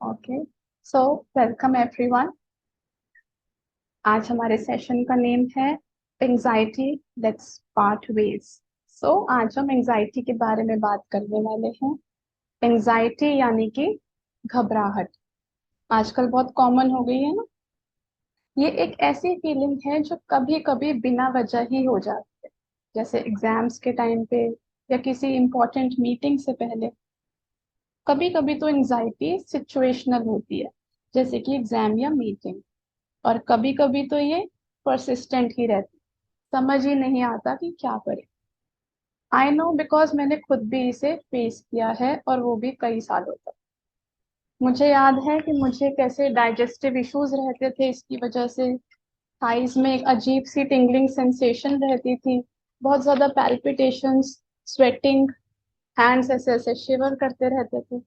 Okay, so welcome everyone. आज हमारे session का नेम है एंजाइटी, लेट्स पार्ट वेज। सो आज हम एंजाइटी के बारे में बात करने वाले हैं। एंजाइटी यानी कि घबराहट आजकल बहुत कॉमन हो गई है ना। ये एक ऐसी फीलिंग है जो कभी कभी बिना वजह ही हो जाती है, जैसे एग्जाम्स के टाइम पे या किसी इम्पोर्टेंट मीटिंग से पहले। कभी कभी तो एंजाइटी सिचुएशनल होती है, जैसे कि एग्जाम या मीटिंग। और कभी कभी तो ये परसिस्टेंट ही रहती, समझ ही नहीं आता कि क्या करें। आई नो बिकॉज मैंने खुद भी इसे फेस किया है, और वो भी कई सालों तक। मुझे याद है कि मुझे कैसे डाइजेस्टिव इश्यूज रहते थे इसकी वजह से। थाइस में एक अजीब सी टिंगलिंग सेंसेशन रहती थी, बहुत ज्यादा पैल्पिटेशंस, स्वेटिंग, हैंड्स ऐसे ऐसे शिवर करते रहते थे।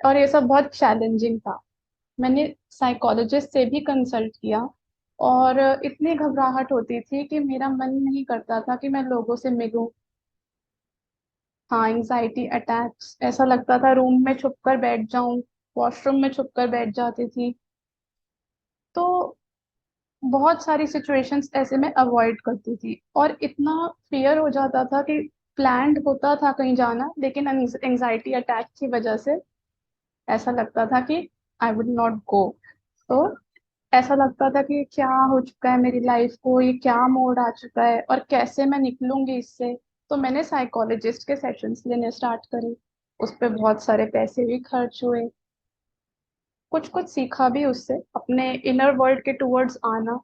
और ये सब बहुत चैलेंजिंग था। मैंने साइकोलॉजिस्ट से भी कंसल्ट किया, और इतनी घबराहट होती थी कि मेरा मन नहीं करता था कि मैं लोगों से मिलूं। हाँ, एंजाइटी अटैक्स, ऐसा लगता था रूम में छुप कर बैठ जाऊं, वॉशरूम में छुप कर बैठ जाती थी। तो बहुत सारी सिचुएशंस ऐसे में अवॉइड करती थी, और इतना फियर हो जाता था कि प्लान्ड होता था कहीं जाना, लेकिन एंजाइटी अटैक की वजह से ऐसा लगता था कि आई वुड नॉट गो। तो ऐसा लगता था कि क्या हो चुका है मेरी लाइफ को, ये क्या मोड़ आ चुका है और कैसे मैं निकलूंगी इससे। तो मैंने साइकोलॉजिस्ट के सेशंस लेने स्टार्ट करे। उस पे बहुत सारे पैसे भी खर्च हुए, कुछ कुछ सीखा भी उससे, अपने इनर वर्ल्ड के टूवर्ड्स आना।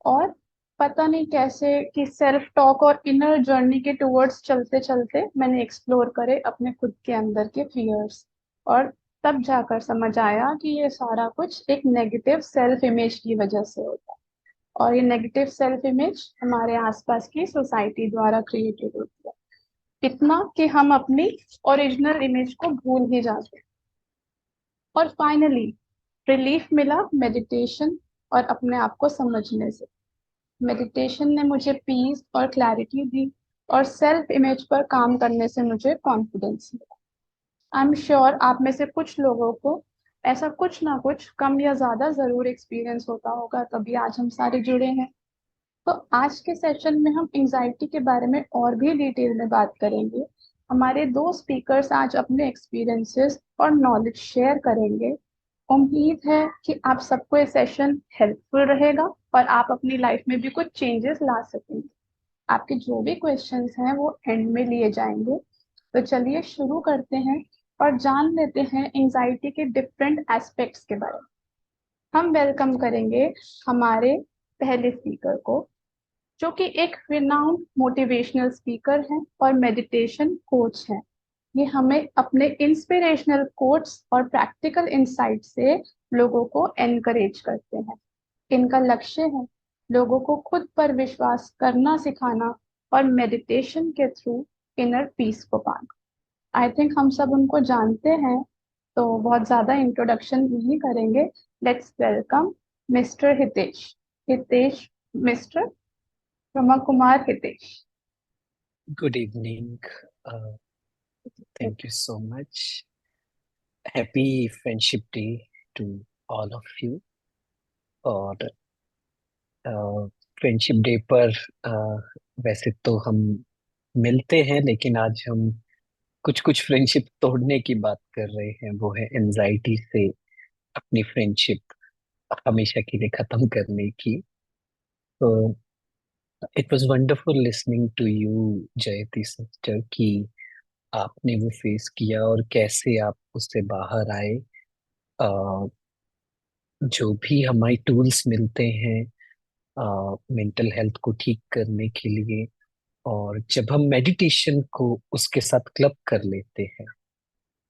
और पता नहीं कैसे कि सेल्फ टॉक और इनर जर्नी के टूवर्ड्स चलते चलते मैंने एक्सप्लोर करे अपने खुद के अंदर के फियर्स। और तब जाकर समझ आया कि ये सारा कुछ एक नेगेटिव सेल्फ इमेज की वजह से होता है। और ये नेगेटिव सेल्फ इमेज हमारे आसपास की सोसाइटी द्वारा क्रिएटेड होती है, इतना कि हम अपनी ओरिजिनल इमेज को भूल ही जाते हैं। और फाइनली रिलीफ मिला मेडिटेशन और अपने आप को समझने से। मेडिटेशन ने मुझे पीस और क्लैरिटी दी, और सेल्फ इमेज पर काम करने से मुझे कॉन्फिडेंस मिला। आई एम श्योर आप में से कुछ लोगों को ऐसा कुछ ना कुछ कम या ज्यादा जरूर एक्सपीरियंस होता होगा, तभी आज हम सारे जुड़े हैं। तो आज के सेशन में हम एंजाइटी के बारे में और भी डिटेल में बात करेंगे। हमारे दो स्पीकर्स आज अपने एक्सपीरियंसेस और नॉलेज शेयर करेंगे। उम्मीद है कि आप सबको ये सेशन हेल्पफुल रहेगा, और आप अपनी लाइफ में भी कुछ चेंजेस ला सकेंगे। आपके जो भी क्वेश्चंस हैं वो एंड में लिए जाएंगे। तो चलिए शुरू करते हैं, और जान लेते हैं एंजाइटी के डिफरेंट एस्पेक्ट्स के बारे में। हम वेलकम करेंगे हमारे पहले स्पीकर को, जो कि एक रिनाउंड मोटिवेशनल स्पीकर हैं और मेडिटेशन कोच हैं। ये हमें अपने इंस्पिरेशनल कोट्स और प्रैक्टिकल इंसाइट से लोगों को एनकरेज करते हैं। इनका लक्ष्य है लोगों को खुद पर विश्वास करना सिखाना, और मेडिटेशन के थ्रू इनर पीस को पाना। आई थिंक हम सब उनको जानते हैं, तो बहुत ज्यादा इंट्रोडक्शन नहीं करेंगे। Let's welcome mister Hitesh. Hitesh, mister Brahma Kumar Hitesh. Good evening. Uh, thank you so much. Happy Friendship Day to all of you. और फ्रेंडशिप डे पर uh, वैसे तो हम मिलते हैं, लेकिन आज हम कुछ कुछ फ्रेंडशिप तोड़ने की बात कर रहे हैं। वो है एनजाइटी से अपनी फ्रेंडशिप हमेशा के लिए खत्म करने की। तो it was wonderful listening to you Jayati sister, कि आपने वो फेस किया और कैसे आप उससे बाहर आए। जो भी हमारी टूल्स मिलते हैं मेंटल हेल्थ को ठीक करने के लिए, और जब हम मेडिटेशन को उसके साथ क्लब कर लेते हैं,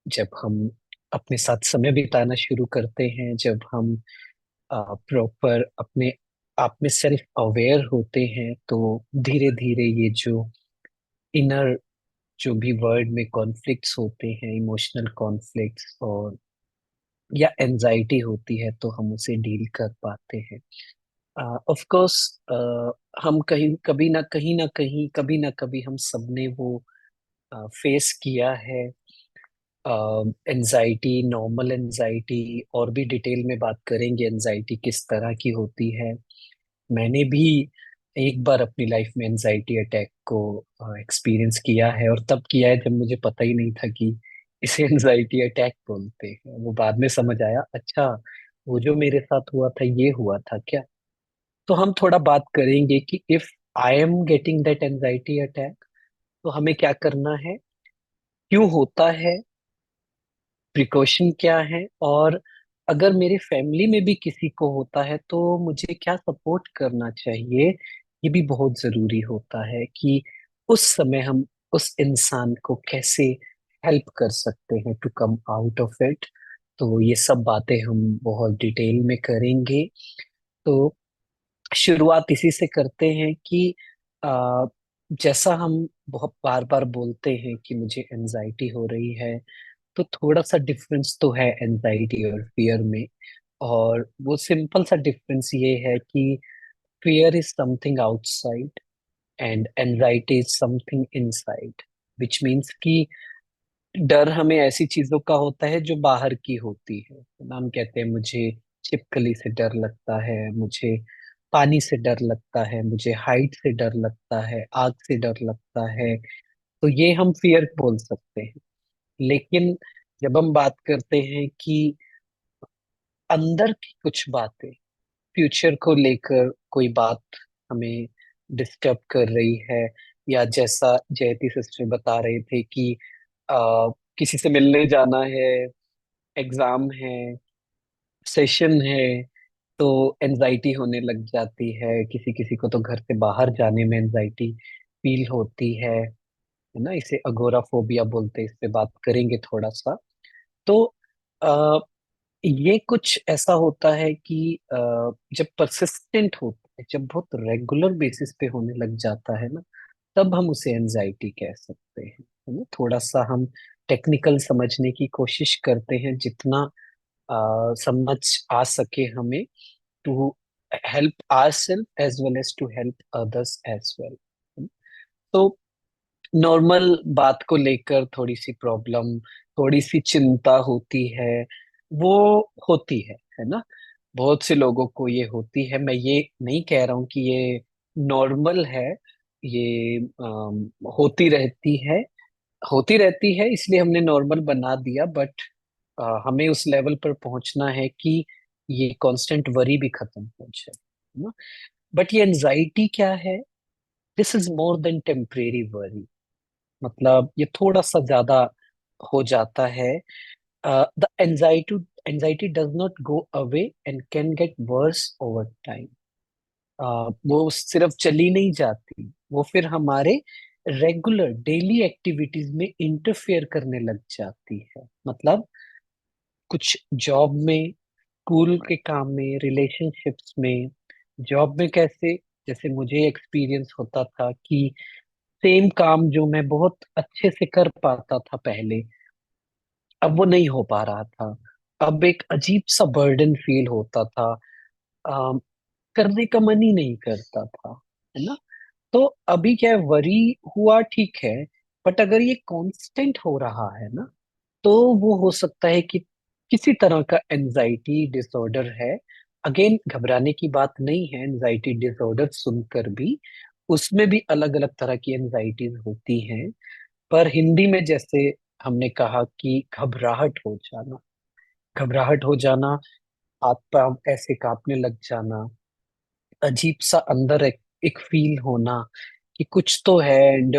जब हम अपने साथ समय बिताना शुरू करते हैं, जब हम प्रॉपर अपने आप में सेल्फ अवेयर होते हैं, तो धीरे धीरे ये जो इनर जो भी वर्ल्ड में कॉन्फ्लिक्ट्स होते हैं, इमोशनल कॉन्फ्लिक्ट्स और या एनजाइटी होती है, तो हम उसे डील कर पाते हैं। ऑफ कोर्स हम कहीं कभी ना कहीं ना कहीं कभी ना कभी हम सबने वो फेस किया है। एनजाइटी, नॉर्मल एनजाइटी, और भी डिटेल में बात करेंगे एनजाइटी किस तरह की होती है। मैंने भी एक बार अपनी लाइफ में एनजाइटी अटैक को एक्सपीरियंस किया है, और तब किया है जब मुझे पता ही नहीं था कि इसे एनजाइटी अटैक बोलते हैं। वो बाद में समझ आया, अच्छा वो जो मेरे साथ हुआ था ये हुआ था क्या। तो हम थोड़ा बात करेंगे कि if I am getting that anxiety attack, तो हमें क्या करना है, क्यों होता है, प्रिकॉशन क्या है, और अगर मेरे फैमिली में भी किसी को होता है तो मुझे क्या सपोर्ट करना चाहिए। ये भी बहुत जरूरी होता है कि उस समय हम उस इंसान को कैसे हेल्प कर सकते हैं to come out of it. तो ये सब बातें हम बहुत डिटेल में करेंगे। तो शुरुआत इसी से करते हैं कि आ, जैसा हम बहुत बार बार बोलते हैं कि मुझे एनजाइटी हो रही है, तो थोड़ा सा डिफरेंस तो है एनजाइटी और फियर में। और वो सिंपल सा डिफरेंस ये है कि fear is something outside and anxiety is something inside. Which means कि डर हमें ऐसी चीजों का होता है जो बाहर की होती है ना। हम कहते हैं मुझे छिपकली से डर लगता है, मुझे पानी से डर लगता है, मुझे हाइट से डर लगता है, आग से डर लगता है। तो ये हम फियर बोल सकते हैं। लेकिन जब हम बात करते हैं कि अंदर की कुछ बातें, फ्यूचर को लेकर कोई बात हमें डिस्टर्ब कर रही है, या जैसा जयती सिस्टर बता रहे थे कि किसी से मिलने जाना है, एग्जाम है, सेशन है, तो एनजाइटी होने लग जाती है। किसी किसी को तो घर से बाहर जाने में एनजाइटी फील होती है ना। इसे अगोराफोबिया बोलते हैं, इस पे बात करेंगे थोड़ा सा। तो आ, ये कुछ ऐसा होता है कि जब परसिस्टेंट होता है, जब बहुत रेगुलर बेसिस पे होने लग जाता है ना, तब हम उसे एनजाइटी कह सकते हैं, है ना। थोड़ा सा हम टेक्निकल समझने की कोशिश करते हैं, जितना समझ आ सके हमें, to help our self as well as to help others as well. तो नॉर्मल बात को लेकर थोड़ी सी प्रॉब्लम, थोड़ी सी चिंता होती है, वो होती है ना। बहुत से लोगों को ये होती है। मैं ये नहीं कह रहा हूँ कि ये नॉर्मल है, ये होती रहती है। होती रहती है इसलिए हमने नॉर्मल बना दिया, बट हमें उस लेवल पर पहुंचना है कि ये कांस्टेंट वरी भी खत्म हो जाए, है ना। बट ये एनजाइटी क्या है, this is more than temporary worry. मतलब ये थोड़ा सा ज्यादा हो जाता है। The anxiety does not go away and can get worse over time. वो सिर्फ चली नहीं जाती, वो फिर हमारे रेगुलर डेली एक्टिविटीज में इंटरफेयर करने लग जाती है। मतलब कुछ जॉब में, स्कूल के काम में, रिलेशनशिप्स में। जॉब में कैसे, जैसे मुझे एक्सपीरियंस होता था कि सेम काम जो मैं बहुत अच्छे से कर पाता था पहले, अब वो नहीं हो पा रहा था। अब एक अजीब सा बर्डन फील होता था। अम, करने का मन ही नहीं करता था, है ना। तो अभी क्या है, वरी हुआ ठीक है, बट अगर ये कांस्टेंट हो रहा है ना, तो वो हो सकता है कि किसी तरह का एनजाइटी डिसऑर्डर है। अगेन, घबराने की बात नहीं है एनजाइटी डिसऑर्डर सुनकर भी। उसमें भी अलग अलग तरह की एनजाइटीज होती हैं। पर हिंदी में जैसे हमने कहा कि घबराहट हो जाना, घबराहट हो जाना, हाथ पांव ऐसे कांपने लग जाना, अजीब सा अंदर एक फील होना कि कुछ तो है, एंड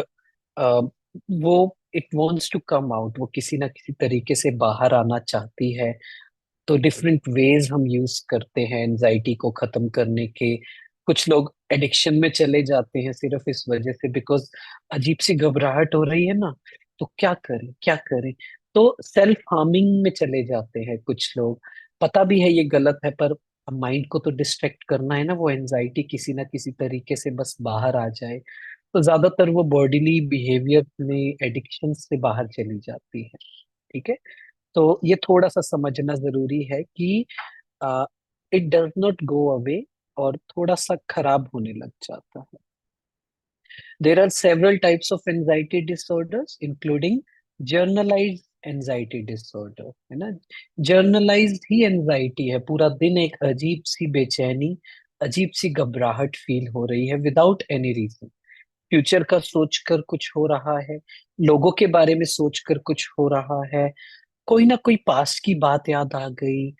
वो it wants to come out, वो किसी ना किसी तरीके से बाहर आना चाहती है। तो डिफरेंट वेज हम यूज करते हैं एनजाइटी को खत्म करने के। कुछ लोग एडिक्शन में चले जाते हैं सिर्फ इस वजह से, बिकॉज अजीब सी घबराहट हो रही है ना, तो क्या करें क्या करें। तो सेल्फ हार्मिंग में चले जाते हैं कुछ लोग। पता भी है ये गलत है, पर माइंड को तो डिस्ट्रैक्ट करना है ना, वो एनजाइटी किसी ना किसी तरीके से बस बाहर आ जाए। तो ज्यादातर वो बॉडीली बिहेवियर में एडिक्शन से बाहर चली जाती है। ठीक है। तो ये थोड़ा सा समझना जरूरी है कि it does not go away, और थोड़ा सा खराब होने लग जाता है। There are several types of anxiety disorders including generalize anxiety disorder, है ना। जर्नलाइज्ड ही एनजाइटी है, पूरा दिन एक अजीब सी बेचैनी, अजीब सी घबराहट फील हो रही है विदाउट एनी रीजन। फ्यूचर का सोचकर कुछ हो रहा है, लोगों के बारे में सोचकर कुछ हो रहा है, कोई ना कोई पास्ट की बात याद आ गई।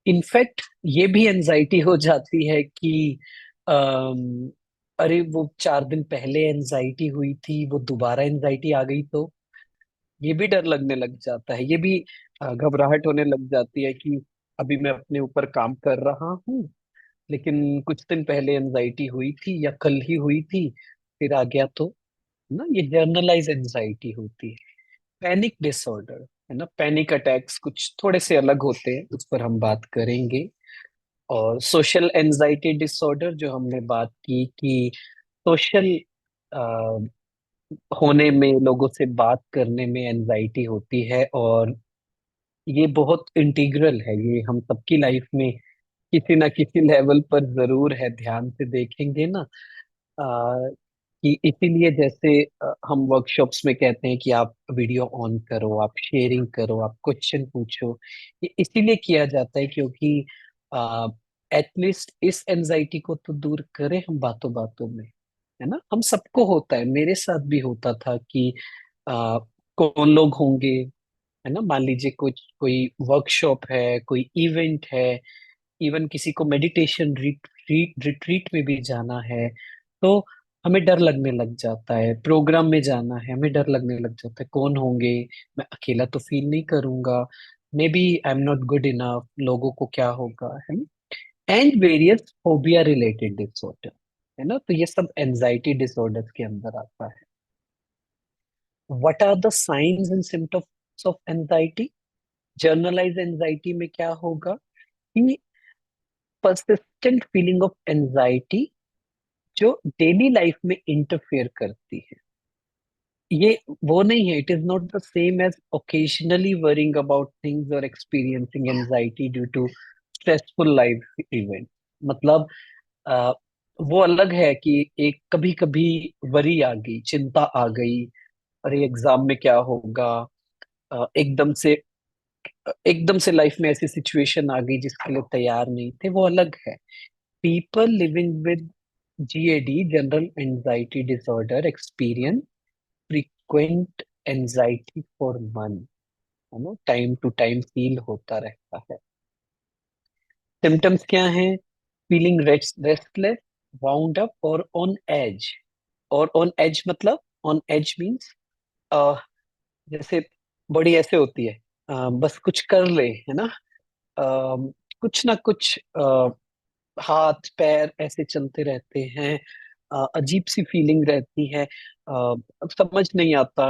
इनफैक्ट ये भी एनजाइटी हो जाती है कि अम, अरे वो 4 दिन पहले एनजाइटी हुई थी, वो दोबारा एनजाइटी आ गई तो। ये भी डर लगने लग जाता है, ये भी घबराहट होने लग जाती है कि अभी मैं अपने ऊपर काम कर रहा हूँ, लेकिन कुछ दिन पहले एनजाइटी हुई थी या कल ही हुई थी, फिर आ गया तो। ना, ये जर्नलाइज एंजाइटी होती है। पैनिक डिसऑर्डर, है ना, पैनिक अटैक्स कुछ थोड़े से अलग होते हैं, उस पर हम बात करेंगे। और सोशल एंजाइटी डिसऑर्डर जो हमने बात की कि सोशल होने में, लोगों से बात करने में एंजाइटी होती है, और ये बहुत इंटीग्रल है, ये हम सबकी लाइफ में किसी ना किसी लेवल पर जरूर है, ध्यान से देखेंगे ना। आ, कि इसीलिए जैसे हम वर्कशॉप्स में कहते हैं कि आप वीडियो ऑन करो, आप शेयरिंग करो, आप क्वेश्चन पूछो। ये इसीलिए किया जाता है क्योंकि एटलीस्ट इस एनजाइटी को तो दूर करें हम बातों बातों में, है ना। हम सबको होता है, मेरे साथ भी होता था कि आ, कौन लोग होंगे, है ना। मान लीजिए कुछ कोई वर्कशॉप है, कोई इवेंट है, इवन किसी को मेडिटेशन रिट्रीट रिट्रीट में भी जाना है, तो हमें डर लगने लग जाता है। प्रोग्राम में जाना है, हमें डर लगने लग जाता है, कौन होंगे, मैं अकेला तो फील नहीं करूंगा, may be I am not good enough, लोगों को क्या होगा, है ना। And various phobia related disorder, है ना, तो ये सब एंजाइटी डिसऑर्डर के अंदर आता है। What are the signs and symptoms of anxiety? Generalise anxiety में क्या होगा कि persistent फीलिंग ऑफ एंजाइटी जो डेली लाइफ में इंटरफेयर करती है। ये वो नहीं है, it is not the same as occasionally worrying about things और experiencing anxiety due to stressful life event. मतलब अ, वो अलग है कि एक कभी कभी वरी आ गई, चिंता आ गई, अरे एग्जाम में क्या होगा, एकदम से लाइफ में ऐसी सिचुएशन आ गई जिसके लिए तैयार नहीं थे, वो अलग है। People living with GAD, general anxiety disorder, experience frequent anxiety for month, है ना, टाइम टू टाइम फील होता रहता है। सिम्टम्स क्या हैं? फीलिंग रेस्टलेस, वाउंड अप और ऑन एज। और ऑन एज मतलब, ऑन एज मीन्स जैसे बॉडी ऐसे होती है, बस कुछ कर ले, है ना। कुछ ना कुछ हाथ पैर ऐसे चलते रहते हैं, अजीब सी फीलिंग रहती है, अब समझ नहीं आता,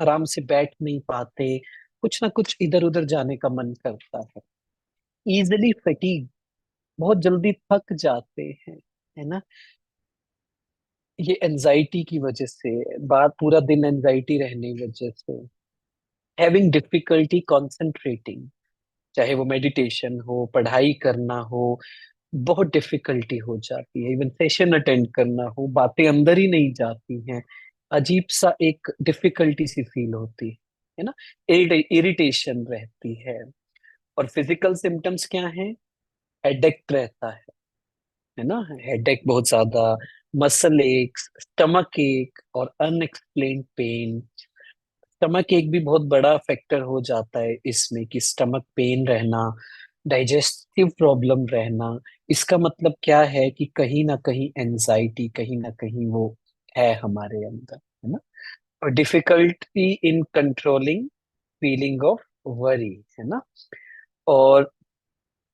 आराम से बैठ नहीं पाते, कुछ ना कुछ इधर उधर जाने का मन करता है। इजिली फटीग, बहुत जल्दी थक जाते हैं, है ना। ये एनजाइटी की वजह से, बात पूरा दिन एनजाइटी रहने की वजह से। हैविंग डिफिकल्टी कॉन्सेंट्रेटिंग, चाहे वो मेडिटेशन हो, पढ़ाई करना हो, बहुत डिफिकल्टी हो जाती है। इवन सेशन अटेंड करना हो, बातें अंदर ही नहीं जाती हैं, अजीब सा एक डिफिकल्टी सी फील होती है ना। इरिटेशन रहती है। और फिजिकल सिम्टम्स क्या है? हेडेक रहता है ना, हेडेक बहुत ज्यादा, मसल एक, स्टमक एक और अनएक्सप्लेन्ड पेन। स्टमक एक भी बहुत बड़ा फैक्टर हो जाता है इसमें, कि स्टमक पेन रहना, डाइजेस्टिव प्रॉब्लम रहना। इसका मतलब क्या है कि कहीं ना कहीं एंजाइटी, कहीं ना कहीं वो है हमारे अंदर, है ना। और difficulty in controlling feeling of worry, है ना। और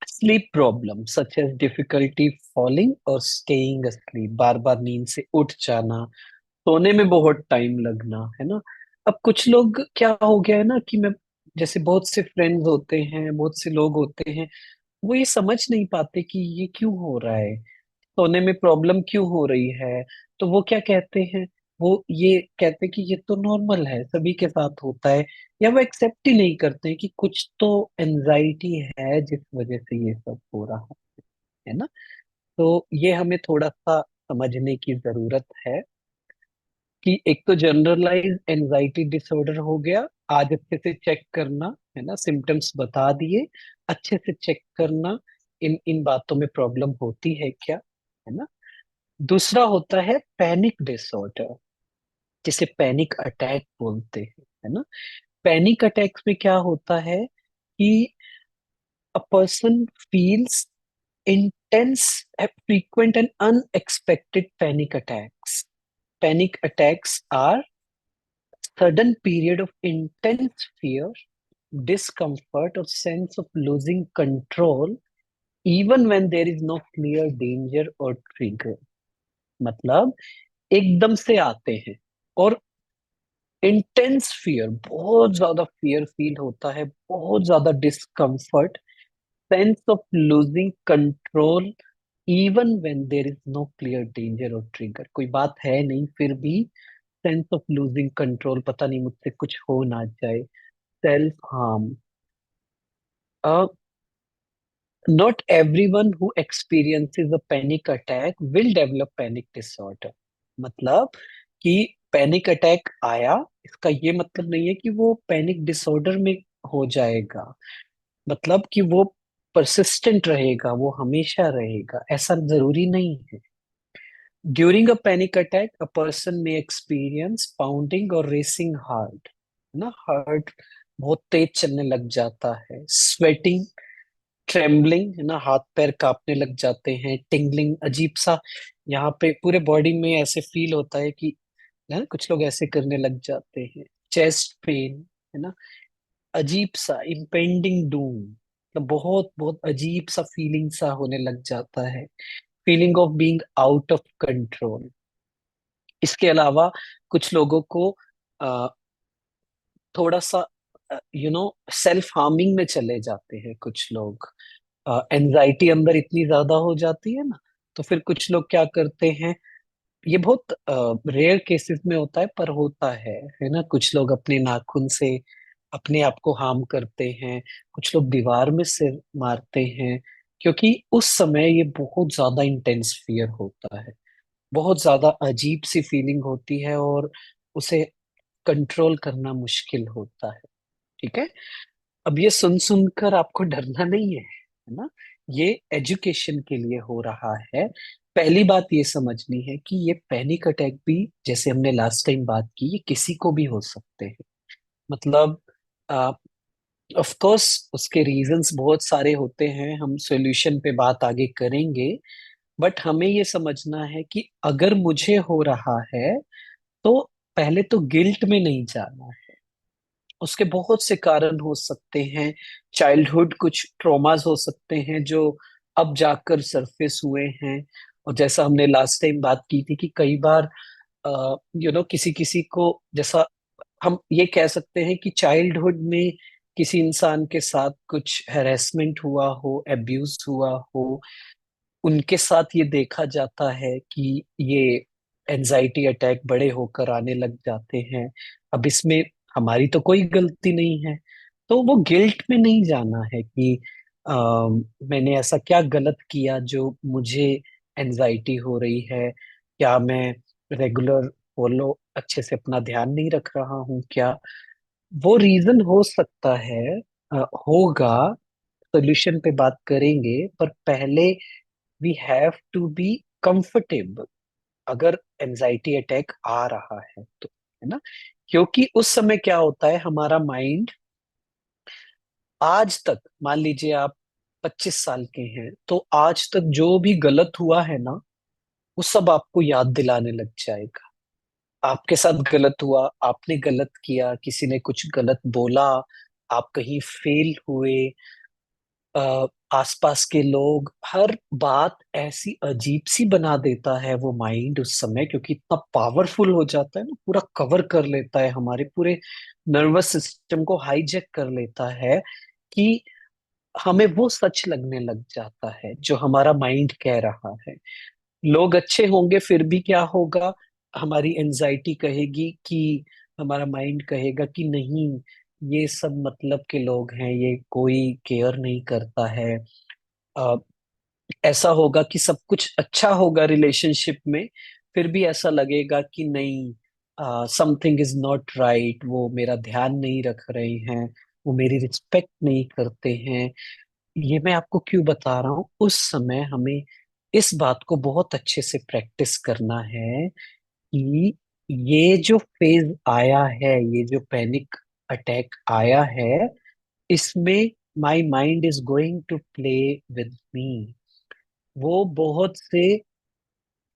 sleep problem such as difficulty falling और स्टेइंग asleep, बार बार नींद से उठ जाना, सोने में बहुत टाइम लगना, है ना। अब कुछ लोग क्या हो गया है ना कि मैं, जैसे बहुत से फ्रेंड्स होते हैं, बहुत से लोग होते हैं, वो ये समझ नहीं पाते कि ये क्यों हो रहा है, सोने में प्रॉब्लम क्यों हो रही है। तो वो क्या कहते हैं, वो ये कहते हैं कि ये तो नॉर्मल है, सभी के साथ होता है, या वो एक्सेप्ट ही नहीं करते हैं कि कुछ तो एनजाइटी है जिस वजह से ये सब हो रहा है ना। तो ये हमें थोड़ा सा समझने की जरूरत है। कि एक तो जनरलाइज एंजाइटी डिसऑर्डर हो गया, आज अच्छे से चेक करना है ना, सिम्टम्स बता दिए, अच्छे से चेक करना इन इन बातों में प्रॉब्लम होती है क्या, है ना। दूसरा होता है पैनिक डिसऑर्डर, जिसे पैनिक अटैक बोलते हैं, है ना। पैनिक अटैक्स में क्या होता है कि a person feels intense, frequent and unexpected panic attacks. Panic attacks are sudden period of intense fear, discomfort or sense of losing control even when there is no clear danger or trigger. मतलब एकदम से आते हैं और intense fear, बहुत ज्यादा fear feel होता है, बहुत ज्यादा discomfort, sense of losing control even when there is no clear danger और ट्रिगर, कोई बात है नहीं फिर भी सेंस ऑफ लूजिंग कंट्रोल, पता नहीं मुझसे कुछ हो ना जाए, self harm. Not everyone who experiences a panic attack will develop panic disorder. मतलब कि पैनिक अटैक आया, इसका ये मतलब नहीं है कि वो पैनिक डिसऑर्डर में हो जाएगा, मतलब कि वो परसिस्टेंट रहेगा, वो हमेशा रहेगा, ऐसा जरूरी नहीं है। During a panic attack a person में एक्सपीरियंस पाउंडिंग और रेसिंग हार्ट, ना, हार्ट बहुत तेज चलने लग जाता है, स्वेटिंग, ट्रेम्बलिंग, है ना, हाथ पैर कांपने लग जाते हैं, टिंगलिंग, अजीब सा यहाँ पे पूरे बॉडी में ऐसे फील होता है कि, है ना, कुछ लोग ऐसे करने लग जाते हैं, चेस्ट पेन, है ना, अजीब सा इम्पेंडिंग डूम, मतलब बहुत बहुत अजीब सा फीलिंग सा होने लग जाता है, feeling of being out of control. इसके अलावा कुछ लोगों को अ, थोड़ा सा सेल्फ हार्मिंग में चले जाते हैं कुछ लोग, एंजाइटी अंदर इतनी ज्यादा हो जाती है ना, तो फिर कुछ लोग क्या करते हैं, ये बहुत रेयर केसेस में होता है पर होता है ना, कुछ लोग अपने नाखून से अपने आप को हार्म करते हैं, कुछ लोग दीवार में सिर मारते हैं, क्योंकि उस समय ये बहुत ज्यादा इंटेंस फियर होता है, बहुत ज्यादा अजीब सी फीलिंग होती है और उसे कंट्रोल करना मुश्किल होता है। ठीक है, अब ये सुन सुनकर आपको डरना नहीं है ना, ये एजुकेशन के लिए हो रहा है। पहली बात ये समझनी है कि ये पैनिक अटैक भी, जैसे हमने लास्ट टाइम बात की, ये किसी को भी हो सकते हैं, मतलब ऑफ कोर्स उसके रीजंस बहुत सारे होते हैं, हम सॉल्यूशन पे बात आगे करेंगे, बट हमें ये समझना है कि अगर मुझे हो रहा है तो पहले तो गिल्ट में नहीं जाना है, उसके बहुत से कारण हो सकते हैं, चाइल्डहुड कुछ ट्रॉमास हो सकते हैं जो अब जाकर सरफेस हुए हैं, और जैसा हमने लास्ट टाइम बात की थी कि कई बार किसी किसी को, जैसा हम ये कह सकते हैं कि चाइल्डहुड में किसी इंसान के साथ कुछ हैरेसमेंट हुआ हो, एब्यूज हुआ हो, उनके साथ ये देखा जाता है कि ये एनजाइटी अटैक बड़े होकर आने लग जाते हैं। अब इसमें हमारी तो कोई गलती नहीं है, तो वो गिल्ट में नहीं जाना है कि मैंने ऐसा क्या गलत किया जो मुझे एनजाइटी हो रही है, क्या मैं रेगुलर फॉलो अच्छे से अपना ध्यान नहीं रख रहा हूँ क्या, वो रीजन हो सकता है, होगा, सोल्यूशन पे बात करेंगे, पर पहले we have to be comfortable अगर एनजाइटी अटैक आ रहा है तो, है ना। क्योंकि उस समय क्या होता है, हमारा माइंड आज तक, मान लीजिए आप 25 साल के हैं, तो आज तक जो भी गलत हुआ है ना, वो सब आपको याद दिलाने लग जाएगा। आपके साथ गलत हुआ, आपने गलत किया, किसी ने कुछ गलत बोला, आप कहीं फेल हुए, आसपास के लोग, हर बात ऐसी अजीब सी बना देता है वो माइंड उस समय, क्योंकि इतना पावरफुल हो जाता है ना, पूरा कवर कर लेता है, हमारे पूरे नर्वस सिस्टम को हाईजैक कर लेता है, कि हमें वो सच लगने लग जाता है जो हमारा माइंड कह रहा है। लोग अच्छे होंगे फिर भी क्या होगा, हमारी एंजाइटी कहेगी कि, हमारा माइंड कहेगा कि नहीं, ये सब मतलब के लोग हैं, ये कोई केयर नहीं करता है। अ, ऐसा होगा कि सब कुछ अच्छा होगा रिलेशनशिप में, फिर भी ऐसा लगेगा कि नहीं, समथिंग इज नॉट राइट, वो मेरा ध्यान नहीं रख रहे हैं, वो मेरी रिस्पेक्ट नहीं करते हैं। ये मैं आपको क्यों बता रहा हूँ, उस समय हमें इस बात को बहुत अच्छे से प्रैक्टिस करना है कि ये जो फेज आया है, ये जो पैनिक अटैक आया है, इसमें my mind is going to play with me. वो बहुत से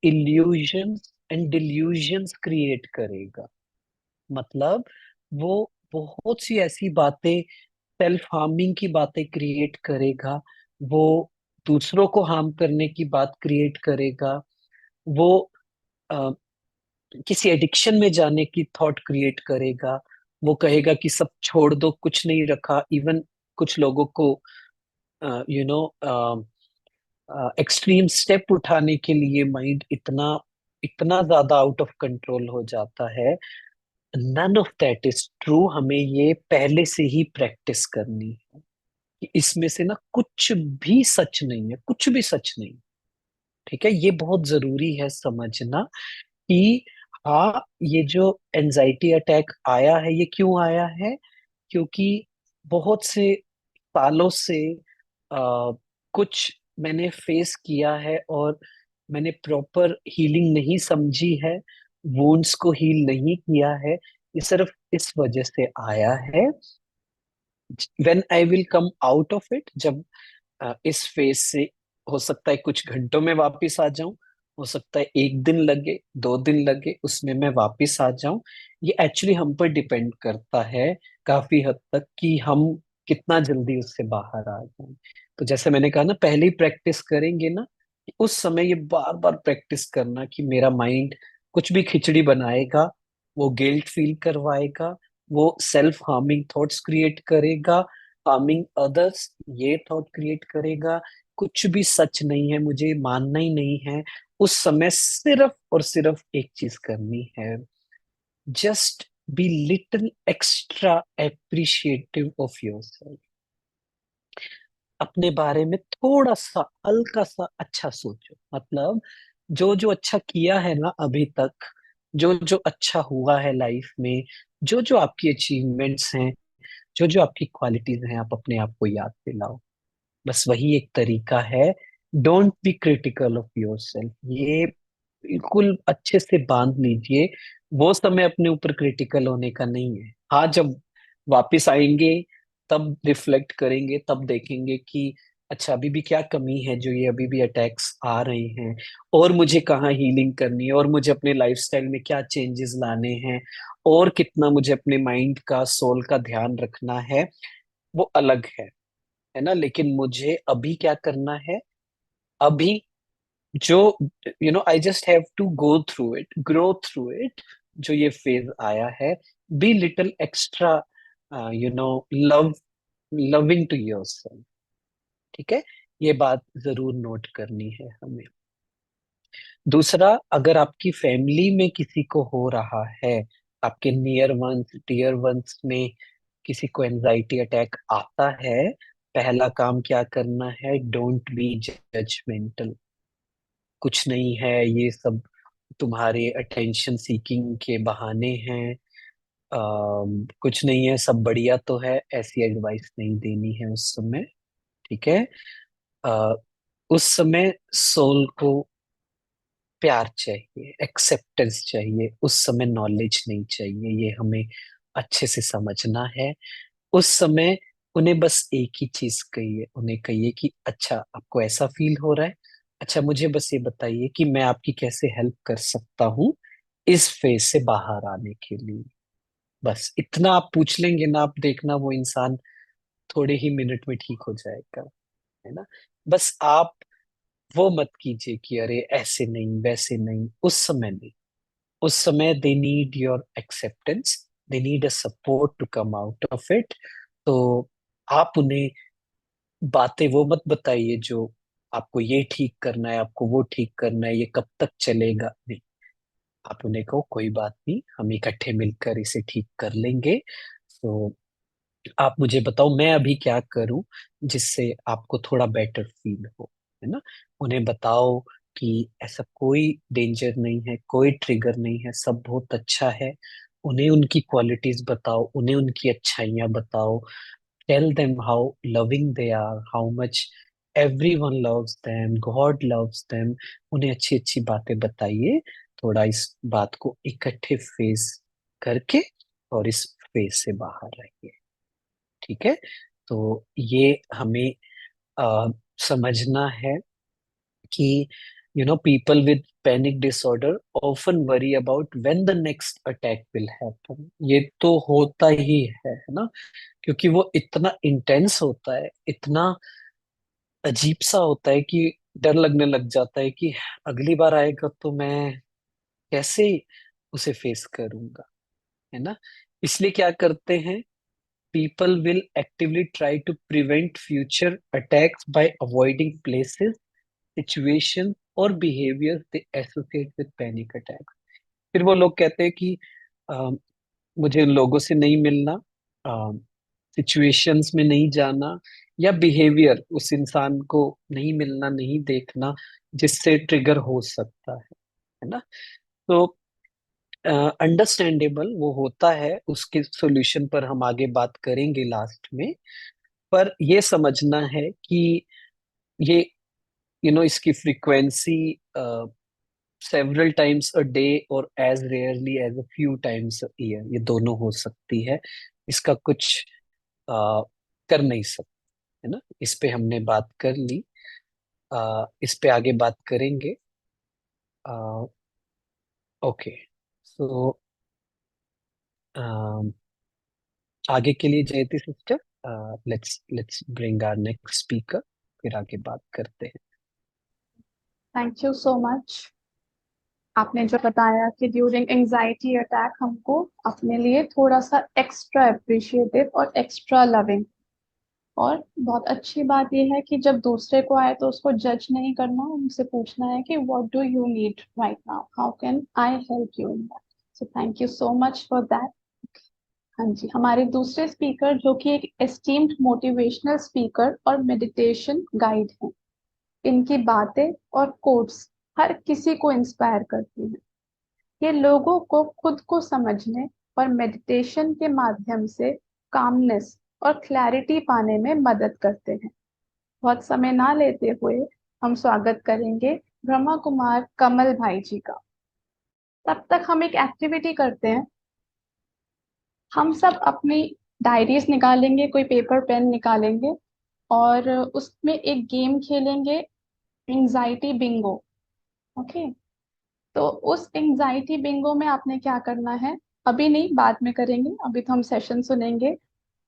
इल्यूजन्स एंड डिल्यूजन्स क्रिएट करेगा। मतलब वो बहुत सी ऐसी बातें, सेल्फ हार्मिंग की बातें क्रिएट करेगा, वो दूसरों को हार्म करने की बात क्रिएट करेगा, वो अ, किसी एडिक्शन में जाने की थॉट क्रिएट करेगा, वो कहेगा कि सब छोड़ दो, कुछ नहीं रखा। इवन कुछ लोगों को यू नो एक्सट्रीम स्टेप उठाने के लिए माइंड इतना इतना ज्यादा आउट ऑफ कंट्रोल हो जाता है। None of that is true. हमें ये पहले से ही प्रैक्टिस करनी है कि इसमें से ना कुछ भी सच नहीं है, कुछ भी सच नहीं। ठीक है, ये बहुत जरूरी है समझना कि हाँ, ये जो एनजाइटी अटैक आया है, ये क्यों आया है? क्योंकि बहुत से सालों से कुछ मैंने फेस किया है और मैंने प्रॉपर हीलिंग नहीं समझी है, वुंड्स को हील नहीं किया है। ये सिर्फ इस वजह से आया है। When I will come out of it, जब इस फेज से, हो सकता है कुछ घंटों में वापस आ जाऊं, हो सकता है एक दिन लगे, 2 दिन लगे, उसमें मैं वापस आ जाऊं। ये एक्चुअली हम पर डिपेंड करता है काफी हद तक कि हम कितना जल्दी उससे बाहर आ जाएं। तो जैसे मैंने कहा ना, पहले ही प्रैक्टिस करेंगे ना, कि उस समय ये बार बार प्रैक्टिस करना कि मेरा माइंड कुछ भी खिचड़ी बनाएगा, वो गिल्ट फील करवाएगा, वो सेल्फ हार्मिंग थॉट्स क्रिएट करेगा, हार्मिंग अदर्स ये थॉट क्रिएट करेगा, कुछ भी सच नहीं है, मुझे मानना ही नहीं है। उस समय सिर्फ और सिर्फ एक चीज करनी है, just be little extra appreciative of yourself. अपने बारे में थोड़ा सा हल्का सा अच्छा सोचो। मतलब जो जो अच्छा किया है ना अभी तक, जो जो अच्छा हुआ है लाइफ में, जो जो आपकी अचीवमेंट्स हैं, जो जो आपकी क्वालिटीज हैं, आप अपने आप को याद दिलाओ। बस वही एक तरीका है। Don't B critical of yourself, ये बिल्कुल अच्छे से बांध लीजिए। वो समय अपने ऊपर क्रिटिकल होने का नहीं है। हाँ, जब वापस आएंगे तब रिफ्लेक्ट करेंगे, तब देखेंगे कि अच्छा अभी भी क्या कमी है जो ये अभी भी अटैक्स आ रहे हैं, और मुझे कहाँ हीलिंग करनी है, और मुझे अपने लाइफस्टाइल में क्या चेंजेस लाने हैं, और कितना मुझे अपने माइंड का, सोल का ध्यान रखना है। वो अलग है ना। लेकिन मुझे अभी क्या करना है, अभी जो I just have to go through it, grow through it. जो ये फेज आया है, be little extra love loving to yourself. ठीक है, ये बात जरूर नोट करनी है हमें। दूसरा, अगर आपकी फैमिली में किसी को हो रहा है, आपके नियर वंस, डियर वंस में किसी को एंजाइटी अटैक आता है, पहला काम क्या करना है? Don't be judgmental. कुछ नहीं है, ये सब तुम्हारे अटेंशन सीकिंग के बहाने हैं। कुछ नहीं है, सब बढ़िया तो है, ऐसी एडवाइस नहीं देनी है उस समय। ठीक है। अ, उस समय सोल को प्यार चाहिए, एक्सेप्टेंस चाहिए, उस समय नॉलेज नहीं चाहिए। ये हमें अच्छे से समझना है। उस समय उन्हें बस एक ही चीज कहिए, उन्हें कहिए कि अच्छा आपको ऐसा फील हो रहा है, अच्छा मुझे बस ये बताइए कि मैं आपकी कैसे हेल्प कर सकता हूँ इस फेज से बाहर आने के लिए। बस इतना आप पूछ लेंगे ना, आप देखना वो इंसान थोड़े ही मिनट में ठीक हो जाएगा। है ना। बस आप वो मत कीजिए कि अरे ऐसे नहीं वैसे नहीं, उस समय नहीं। उस समय they need your acceptance, they need a support to come out of it. तो आप उन्हें बातें वो मत बताइए जो आपको ये ठीक करना है, आपको वो ठीक करना है, ये कब तक चलेगा, नहीं। आप उन्हें कहो कोई बात नहीं, हम इकट्ठे मिलकर इसे ठीक कर लेंगे। तो आप मुझे बताओ मैं अभी क्या करूं जिससे आपको थोड़ा बेटर फील हो। है ना। उन्हें बताओ कि ऐसा कोई डेंजर नहीं है, कोई ट्रिगर नहीं है, सब बहुत अच्छा है। उन्हें उनकी क्वालिटीज बताओ, उन्हें उनकी अच्छाइयाँ बताओ। Tell them how loving they are, how much everyone loves them, God loves them. उन्हें अच्छी अच्छी बातें बताइए। थोड़ा इस बात को इकट्ठे फेस करके और इस फेस से बाहर रहिए। ठीक है। तो ये हमें अ, समझना है कि people with panic disorder often worry about when the next attack will happen। ये तो होता ही है ना, क्योंकि वो इतना इंटेंस होता है, इतना अजीब सा होता है कि डर लगने लग जाता है कि अगली बार आएगा तो मैं कैसे उसे फेस करूंगा, है ना। इसलिए क्या करते हैं, people will actively try to prevent future attacks by avoiding places, situation और behaviors they associate with panic attacks। फिर वो लोग कहते हैं कि अ, मुझे उन लोगों से नहीं मिलना, सिचुएशंस में नहीं जाना, या बिहेवियर उस इंसान को नहीं मिलना, नहीं देखना जिससे ट्रिगर हो सकता है ना। तो अंडरस्टैंडेबल वो होता है, उसके सॉल्यूशन पर हम आगे बात करेंगे लास्ट में। पर ये समझना है कि ये इसकी frequency several times a day और as rarely as a few times a year, ये दोनों हो सकती है। इसका कुछ कर नहीं सकते, है ना। इस पे हमने बात कर ली। इस पे आगे बात करेंगे। ओके। सो आगे के लिए Jayati sister, let's bring our next speaker, फिर आगे बात करते हैं। Thank you so much. आपने जो बताया कि ड्यूरिंग एंजाइटी अटैक हमको अपने लिए थोड़ा सा एक्स्ट्रा अप्रिशिएटिव और एक्स्ट्रा लविंग, और बहुत अच्छी बात यह है कि जब दूसरे को आए तो उसको जज नहीं करना, उनसे पूछना है कि what do you need right now, how can I help you in that. So thank you so much for that. हाँ जी, हमारे दूसरे स्पीकर जो कि एक एस्टीम्ड मोटिवेशनल स्पीकर और मेडिटेशन गाइड हैं। इनकी बातें और कोट्स हर किसी को इंस्पायर करती हैं। ये लोगों को खुद को समझने और मेडिटेशन के माध्यम से कामनेस और क्लैरिटी पाने में मदद करते हैं। बहुत समय ना लेते हुए हम स्वागत करेंगे ब्रह्मा कुमार कमल भाई जी का। तब तक हम एक एक्टिविटी करते हैं। हम सब अपनी डायरीज निकालेंगे, कोई पेपर पेन निकालेंगे, और उसमें एक गेम खेलेंगे, एंजाइटी बिंगो। ओके। तो उस एंजाइटी बिंगो में आपने क्या करना है, अभी नहीं बाद में करेंगे, अभी तो हम सेशन सुनेंगे।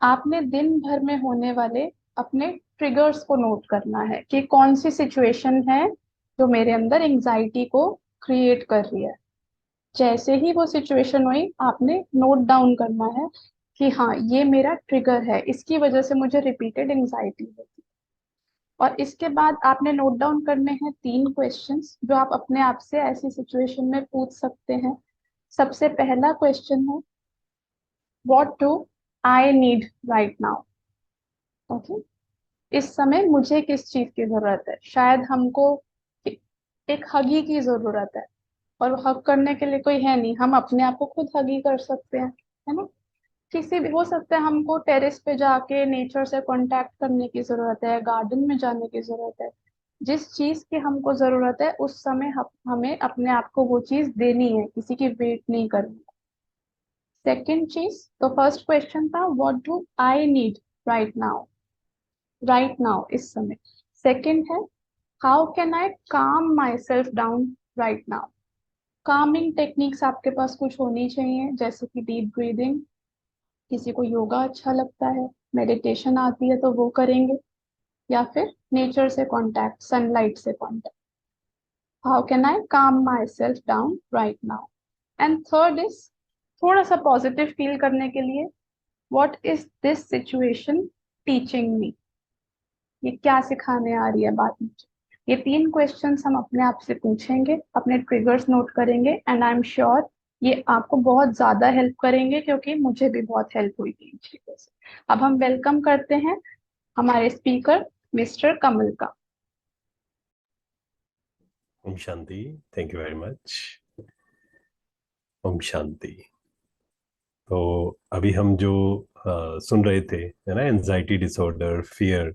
आपने दिन भर में होने वाले अपने ट्रिगर्स को नोट करना है कि कौन सी सिचुएशन है जो मेरे अंदर एंजाइटी को क्रिएट कर रही है। जैसे ही वो सिचुएशन हुई आपने नोट डाउन करना है कि हाँ ये मेरा ट्रिगर है, इसकी वजह से मुझे रिपीटेड एंजाइटी होती है। और इसके बाद आपने नोट डाउन करने हैं 3 क्वेश्चंस जो आप अपने आप से ऐसी सिचुएशन में पूछ सकते हैं। सबसे पहला क्वेश्चन है, what do I need right now. Okay. इस समय मुझे किस चीज की जरूरत है। शायद हमको ए- एक हगी की जरूरत है, और हग करने के लिए कोई है नहीं, हम अपने आप को खुद हगी कर सकते हैं, है ना। किसी भी हो सकता है, हमको टेरेस पे जाके नेचर से कांटेक्ट करने की जरूरत है, गार्डन में जाने की जरूरत है। जिस चीज की हमको जरूरत है उस समय हमें अपने आप को वो चीज देनी है, किसी की वेट नहीं करनी। सेकंड चीज, तो फर्स्ट क्वेश्चन था what do I need right now, right now इस समय। सेकंड है, हाउ कैन आई काम my self down right now. Kameng techniques आपके पास कुछ होनी चाहिए, जैसे कि डीप ब्रीदिंग, किसी को योगा अच्छा लगता है, मेडिटेशन आती है तो वो करेंगे, या फिर नेचर से कांटेक्ट, सनलाइट से कांटेक्ट। हाउ कैन आई काम my self down right now. And third is, थोड़ा सा पॉजिटिव फील करने के लिए, what is this situation teaching me. ये क्या सिखाने आ रही है बात मुझे। ये 3 क्वेश्चंस हम अपने आप से पूछेंगे, अपने ट्रिगर्स नोट करेंगे, एंड आई एम श्योर ये आपको बहुत ज्यादा हेल्प करेंगे, क्योंकि मुझे भी बहुत हेल्प हुई थी इन चीजों से। अब हम वेलकम करते हैं हमारे स्पीकर मिस्टर कमल का। ओम शांति। Thank you very much. ओम शांति। तो अभी हम जो सुन रहे थे, है ना, एंजाइटी डिसऑर्डर, फियर,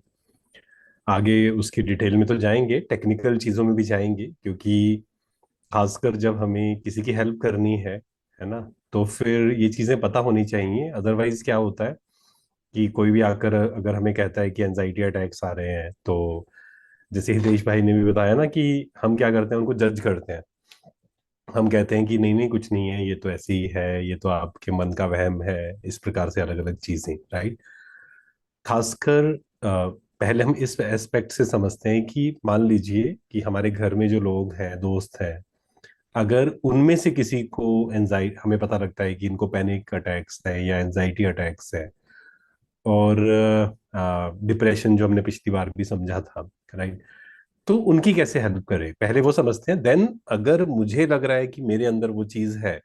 आगे उसकी डिटेल में तो जाएंगे, टेक्निकल चीज़ों में भी जाएंगे, क्योंकि खासकर जब हमें किसी की हेल्प करनी है ना, तो फिर ये चीज़ें पता होनी चाहिए। अदरवाइज क्या होता है कि कोई भी आकर अगर हमें कहता है कि एंजाइटी अटैक्स आ रहे हैं, तो जैसे हितेश भाई ने भी बताया ना कि हम क्या करते हैं, उनको जज करते हैं। हम कहते हैं कि नहीं नहीं, कुछ नहीं है, ये तो ऐसे ही है, ये तो आपके मन का वहम है, इस प्रकार से अलग अलग चीजें, राइट। खासकर पहले हम इस एस्पेक्ट से समझते हैं कि मान लीजिए कि हमारे घर में जो लोग हैं, दोस्त हैं, अगर उनमें से किसी को एंजाइटी, हमें पता लगता है कि इनको पैनिक अटैक्स है या एंजाइटी अटैक्स है, और डिप्रेशन जो हमने पिछली बार भी समझा था, राइट, तो उनकी कैसे हेल्प करें, पहले वो समझते हैं। देन अगर मुझे लग रहा है कि मेरे अंदर वो चीज है,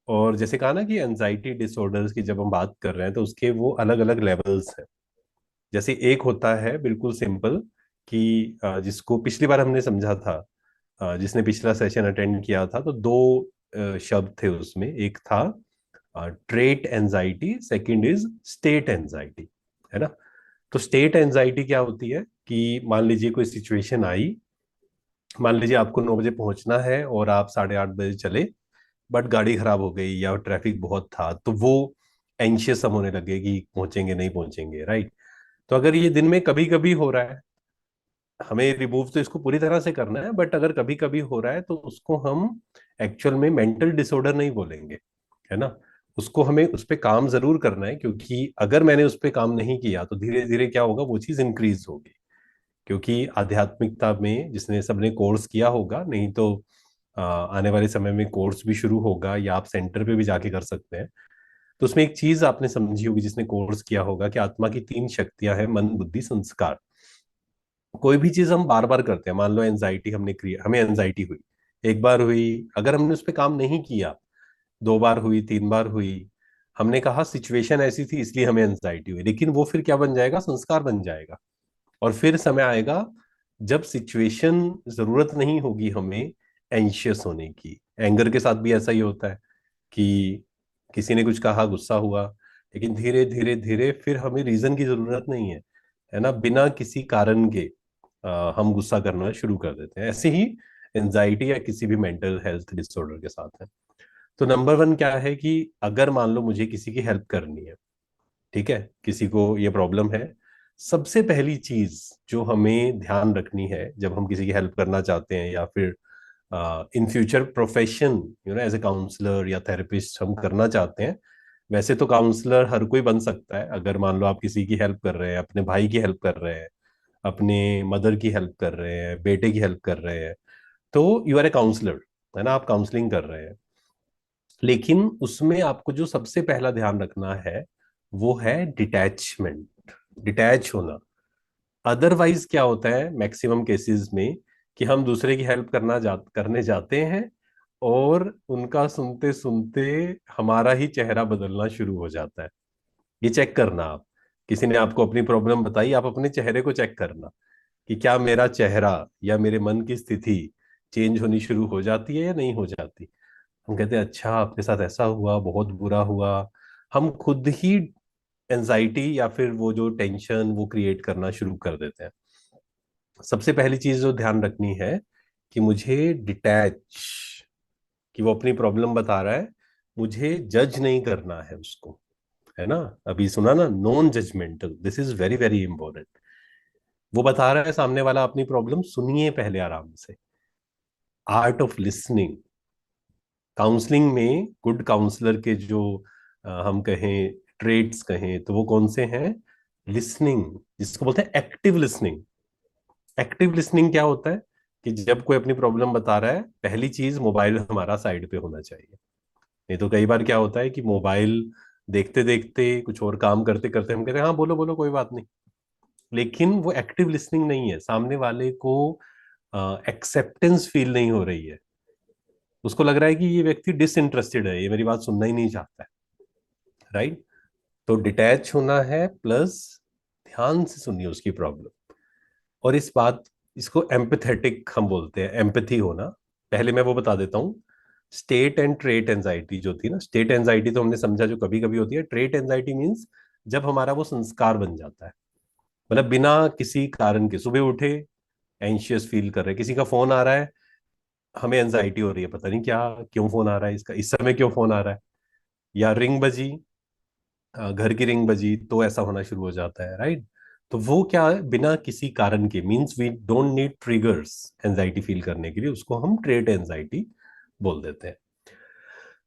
और जैसे कहा ना कि एंजाइटी डिसऑर्डर्स की जब हम बात कर रहे हैं, तो उसके वो अलग अलग लेवल्स हैं। जैसे एक होता है बिल्कुल सिंपल, कि जिसको पिछली बार हमने समझा था, जिसने पिछला सेशन अटेंड किया था, तो दो शब्द थे उसमें। एक था trait anxiety, second is state anxiety, है ना। तो स्टेट एंजाइटी क्या होती है कि मान लीजिए कोई सिचुएशन आई, मान लीजिए आपको 9 बजे पहुंचना है और आप 8:30 बजे चले, बट गाड़ी खराब हो गई या ट्रैफिक बहुत था, तो वो एंशियस हम होने लगे कि पहुंचेंगे नहीं पहुंचेंगे, राइट। तो अगर ये दिन में कभी कभी हो रहा है, हमें रिमूव तो इसको पूरी तरह से करना है, बट अगर कभी कभी हो रहा है तो उसको हम एक्चुअल में मेंटल डिसऑर्डर नहीं बोलेंगे, है ना। उसको हमें उस पर काम जरूर करना है, क्योंकि अगर मैंने उस पर काम नहीं किया तो धीरे धीरे क्या होगा, वो चीज इंक्रीज होगी। क्योंकि आध्यात्मिकता में जिसने सबने कोर्स किया होगा, नहीं तो आने वाले समय में कोर्स भी शुरू होगा, या आप सेंटर पे भी जाके कर सकते हैं। तो उसमें एक चीज आपने समझी होगी जिसने कोर्स किया होगा, कि आत्मा की 3 शक्तियां हैं, मन बुद्धि संस्कार। कोई भी चीज हम बार बार करते हैं, मान लो एंजाइटी हमने क्रिएट, हमें एंजाइटी हुई, एक बार हुई, अगर हमने उस पर काम नहीं किया, 2 बार हुई, 3 बार हुई, हमने कहा सिचुएशन ऐसी थी इसलिए हमें एंजाइटी हुई, लेकिन वो फिर क्या बन जाएगा, संस्कार बन जाएगा। और फिर समय आएगा जब सिचुएशन जरूरत नहीं होगी हमें एंशियस होने की। एंगर के साथ भी ऐसा ही होता है कि किसी ने कुछ कहा, गुस्सा हुआ, लेकिन धीरे धीरे धीरे फिर हमें रीजन की जरूरत नहीं है ना, बिना किसी कारण के हम गुस्सा करना शुरू कर देते हैं। ऐसे ही एंजाइटी या किसी भी मेंटल हेल्थ डिसऑर्डर के साथ है। तो नंबर वन क्या है कि अगर मान लो मुझे किसी की हेल्प करनी है, ठीक है, किसी को ये प्रॉब्लम है, सबसे पहली चीज जो हमें ध्यान रखनी है जब हम किसी की हेल्प करना चाहते हैं, या फिर in future profession, as a counsellor या थेरेपिस्ट हम करना चाहते हैं। वैसे तो काउंसलर हर कोई बन सकता है। अगर मान लो आप किसी की हेल्प कर रहे हैं, अपने भाई की हेल्प कर रहे हैं, अपने मदर की हेल्प कर रहे हैं, बेटे की हेल्प कर रहे हैं, तो यू आर ए काउंसलर, है ना, आप काउंसलिंग कर रहे हैं। लेकिन उसमें आपको जो सबसे पहला ध्यान रखना है वो है डिटैचमेंट, डिटैच होना। अदरवाइज क्या होता है मैक्सिमम केसेस में, कि हम दूसरे की हेल्प करने जाते हैं, और उनका सुनते सुनते हमारा ही चेहरा बदलना शुरू हो जाता है। ये चेक करना आप, किसी ने आपको अपनी प्रॉब्लम बताई, आप अपने चेहरे को चेक करना कि क्या मेरा चेहरा या मेरे मन की स्थिति चेंज होनी शुरू हो जाती है या नहीं हो जाती। हम कहते हैं अच्छा आपके साथ ऐसा हुआ, बहुत बुरा हुआ। हम खुद ही एंजाइटी या फिर वो जो टेंशन वो क्रिएट करना शुरू कर देते हैं। सबसे पहली चीज जो ध्यान रखनी है कि मुझे डिटैच, कि वो अपनी प्रॉब्लम बता रहा है, मुझे जज नहीं करना है उसको, है ना। अभी सुना ना, non judgemental, this is very very important. वो बता रहा है सामने वाला अपनी प्रॉब्लम, सुनिए पहले आराम से। आर्ट ऑफ लिसनिंग, काउंसलिंग में गुड काउंसलर के जो हम कहें ट्रेट्स कहें, तो वो कौन से हैं, लिसनिंग, जिसको बोलते हैं एक्टिव लिसनिंग। एक्टिव लिसनिंग क्या होता है कि जब कोई अपनी प्रॉब्लम बता रहा है, पहली चीज मोबाइल हमारा साइड पे होना चाहिए। नहीं तो कई बार क्या होता है कि मोबाइल देखते देखते कुछ और काम करते करते हम कहते हैं हाँ बोलो बोलो कोई बात नहीं, लेकिन वो एक्टिव लिसनिंग नहीं है। सामने वाले को एक्सेप्टेंस फील नहीं हो रही है, उसको लग रहा है कि ये व्यक्ति डिसइंटरेस्टेड है, ये मेरी बात सुनना ही नहीं चाहता है, राइट। तो डिटैच होना है, प्लस ध्यान से सुनिए उसकी प्रॉब्लम। और इस बात इसको एम्पथेटिक हम बोलते हैं, एम्पथी होना। पहले मैं वो बता देता हूँ। स्टेट एंड ट्रेट एंजाइटी जो थी ना, स्टेट एंजाइटी तो हमने समझा जो कभी कभी होती है। ट्रेट एंजाइटी मीन्स जब हमारा वो संस्कार बन जाता है, मतलब बिना किसी कारण के सुबह उठे एंशियस फील कर रहे हैं, किसी का फोन आ रहा है, हमें एंजाइटी हो रही है, पता नहीं क्या, क्यों फोन आ रहा है इसका, इस समय क्यों फोन आ रहा है, या रिंग बजी, घर की रिंग बजी तो ऐसा होना शुरू हो जाता है, राइट। तो वो क्या है, बिना किसी कारण के, means we don't need triggers anxiety feel करने के लिए, उसको हम ट्रेट एंजाइटी बोल देते हैं।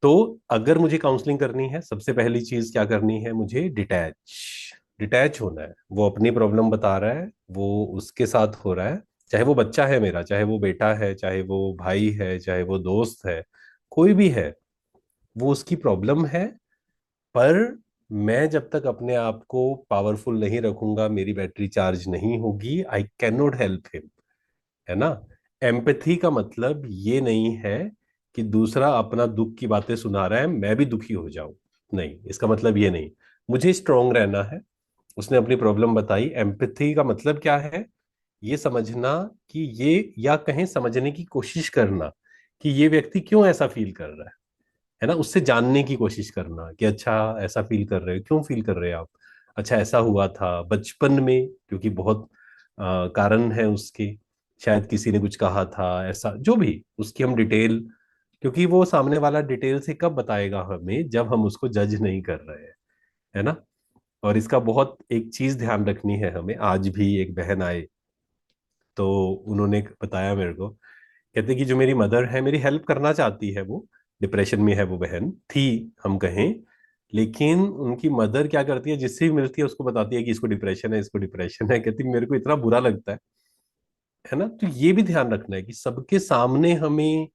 तो अगर मुझे काउंसलिंग करनी है, सबसे पहली चीज क्या करनी है, मुझे डिटैच होना है। वो अपनी प्रॉब्लम बता रहा है, वो उसके साथ हो रहा है, चाहे वो बच्चा है मेरा, चाहे वो बेटा है, चाहे वो भाई है, चाहे वो दोस्त है, कोई भी है, वो उसकी प्रॉब्लम है। पर मैं जब तक अपने आप को पावरफुल नहीं रखूंगा, मेरी बैटरी चार्ज नहीं होगी, I can not help him, है ना। एम्पैथी का मतलब ये नहीं है कि दूसरा अपना दुख की बातें सुना रहा है मैं भी दुखी हो जाऊं, नहीं, इसका मतलब ये नहीं। मुझे स्ट्रांग रहना है। उसने अपनी प्रॉब्लम बताई, एम्पैथी का मतलब क्या है, ये समझना कि ये, या कहें समझने की कोशिश करना कि ये व्यक्ति क्यों ऐसा फील कर रहा है ना, उससे जानने की कोशिश करना कि अच्छा ऐसा फील कर रहे हो, क्यों फील कर रहे हैं आप, अच्छा ऐसा हुआ था बचपन में, क्योंकि बहुत कारण है उसके, शायद किसी ने कुछ कहा था, ऐसा जो भी, उसकी हम डिटेल, क्योंकि वो सामने वाला डिटेल से कब बताएगा हमें, जब हम उसको जज नहीं कर रहे हैं, है ना। और इसका बहुत एक चीज ध्यान रखनी है हमें। आज भी एक बहन आए, तो उन्होंने बताया मेरे को, कहते कि जो मेरी मदर है, मेरी हेल्प करना चाहती है, वो डिप्रेशन में है, वो बहन थी हम कहें, लेकिन उनकी मदर क्या करती है, जिससे भी मिलती है उसको बताती है कि इसको डिप्रेशन है, इसको डिप्रेशन है। कहती मेरे को इतना बुरा लगता है ना। तो ये भी ध्यान रखना है कि सबके सामने हमें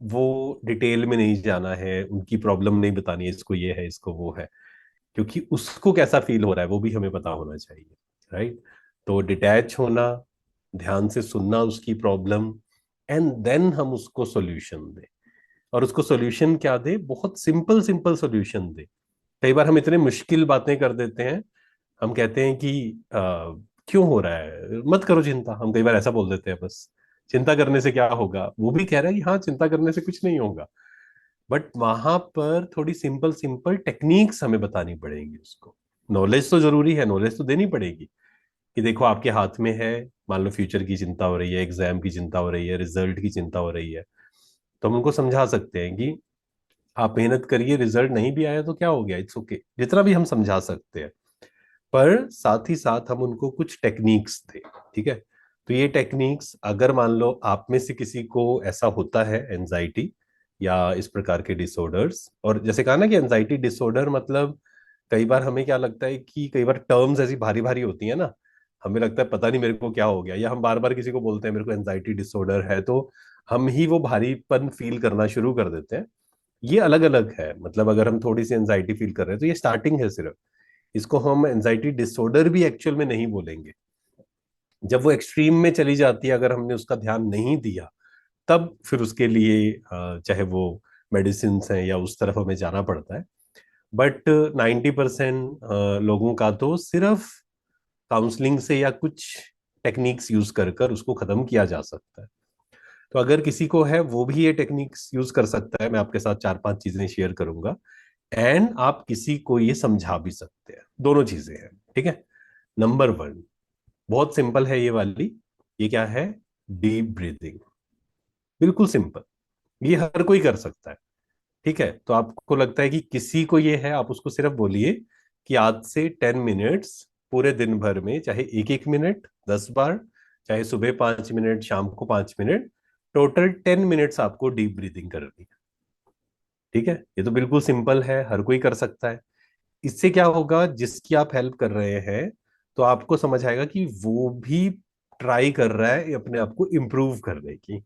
वो डिटेल में नहीं जाना है, उनकी प्रॉब्लम नहीं बतानी है, इसको ये है, इसको वो है, क्योंकि उसको कैसा फील हो रहा है वो भी हमें पता होना चाहिए, राइट। तो डिटैच होना, ध्यान से सुनना उसकी प्रॉब्लम, एंड देन हम उसको सॉल्यूशन दें। और उसको सॉल्यूशन क्या दे, बहुत सिंपल सिंपल सॉल्यूशन दे। कई बार हम इतने मुश्किल बातें कर देते हैं, हम कहते हैं कि क्यों हो रहा है, मत करो चिंता, हम कई बार ऐसा बोल देते हैं बस, चिंता करने से क्या होगा। वो भी कह रहा है कि हाँ चिंता करने से कुछ नहीं होगा, बट वहां पर थोड़ी सिंपल सिंपल टेक्निक्स हमें बतानी पड़ेगी उसको। नॉलेज तो जरूरी है, नॉलेज तो देनी पड़ेगी कि देखो आपके हाथ में है, मान लो फ्यूचर की चिंता हो रही है, एग्जाम की चिंता हो रही है, रिजल्ट की चिंता हो रही है, तो हम उनको समझा सकते हैं कि आप मेहनत करिए, रिजल्ट नहीं भी आया तो क्या हो गया, इट्स ओके, जितना भी हम समझा सकते हैं। पर साथ ही साथ हम उनको कुछ टेक्निक्स दें, ठीक है। तो ये टेक्निक्स, अगर मान लो आप में से किसी को ऐसा होता है एंजाइटी या इस प्रकार के डिसऑर्डर्स, और जैसे कहा ना कि एंजाइटी डिसऑर्डर मतलब, कई बार हमें क्या लगता है कि कई बार टर्म्स ऐसी भारी भारी होती है ना, हमें लगता है पता नहीं मेरे को क्या हो गया, या हम बार बार किसी को बोलते हैं मेरे को एंजाइटी डिसऑर्डर है, तो हम ही वो भारीपन फील करना शुरू कर देते हैं। ये अलग अलग है, मतलब अगर हम थोड़ी सी एंजाइटी फील कर रहे हैं तो ये स्टार्टिंग है सिर्फ, इसको हम एंजाइटी डिसऑर्डर भी एक्चुअल में नहीं बोलेंगे। जब वो एक्सट्रीम में चली जाती है, अगर हमने उसका ध्यान नहीं दिया, तब फिर उसके लिए चाहे वो मेडिसिन है या उस तरफ हमें जाना पड़ता है। बट 90% लोगों का तो सिर्फ काउंसलिंग से या कुछ टेक्निक्स यूज कर कर उसको खत्म किया जा सकता है। तो अगर किसी को है, वो भी ये टेक्निक्स यूज कर सकता है। मैं आपके साथ चार पांच चीजें शेयर करूंगा, एंड आप किसी को ये समझा भी सकते हैं, दोनों चीजें हैं, ठीक है। नंबर वन, बहुत सिंपल है ये वाली। ये क्या है, डीप ब्रीदिंग, बिल्कुल सिंपल, ये हर कोई कर सकता है, ठीक है। तो आपको लगता है कि किसी को ये है, आप उसको सिर्फ बोलिए कि आज से 10 मिनट्स पूरे दिन भर में, चाहे एक एक मिनट 10 बार, चाहे सुबह 5 मिनट, शाम को 5 मिनट, टोटल 10 मिनट्स आपको डीप ब्रीदिंग करनी है, ठीक है। ये तो बिल्कुल सिंपल है, हर कोई कर सकता है। इससे क्या होगा, जिसकी आप हेल्प कर रहे हैं, तो आपको समझ आएगा कि वो भी ट्राई कर रहा है अपने आप को इम्प्रूव करने की,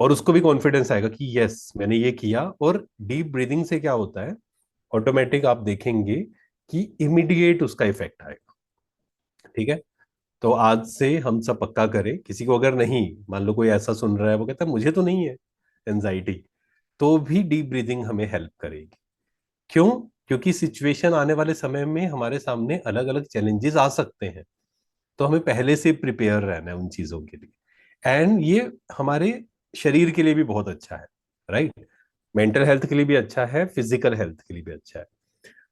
और उसको भी कॉन्फिडेंस आएगा कि यस मैंने ये किया। और डीप ब्रीदिंग से क्या होता है, ऑटोमेटिक आप देखेंगे कि इमीडिएट उसका इफेक्ट आएगा, ठीक है। तो आज से हम सब पक्का करें, किसी को अगर नहीं, मान लो कोई ऐसा सुन रहा है, वो कहता है मुझे तो नहीं है एंजाइटी, तो भी डीप ब्रीदिंग हमें हेल्प करेगी। क्यों? क्योंकि सिचुएशन आने वाले समय में हमारे सामने अलग अलग चैलेंजेस आ सकते हैं, तो हमें पहले से प्रिपेयर रहना है उन चीजों के लिए। एंड ये हमारे शरीर के लिए भी बहुत अच्छा है, राइट? मेंटल हेल्थ के लिए भी अच्छा है, फिजिकल हेल्थ के लिए भी अच्छा है।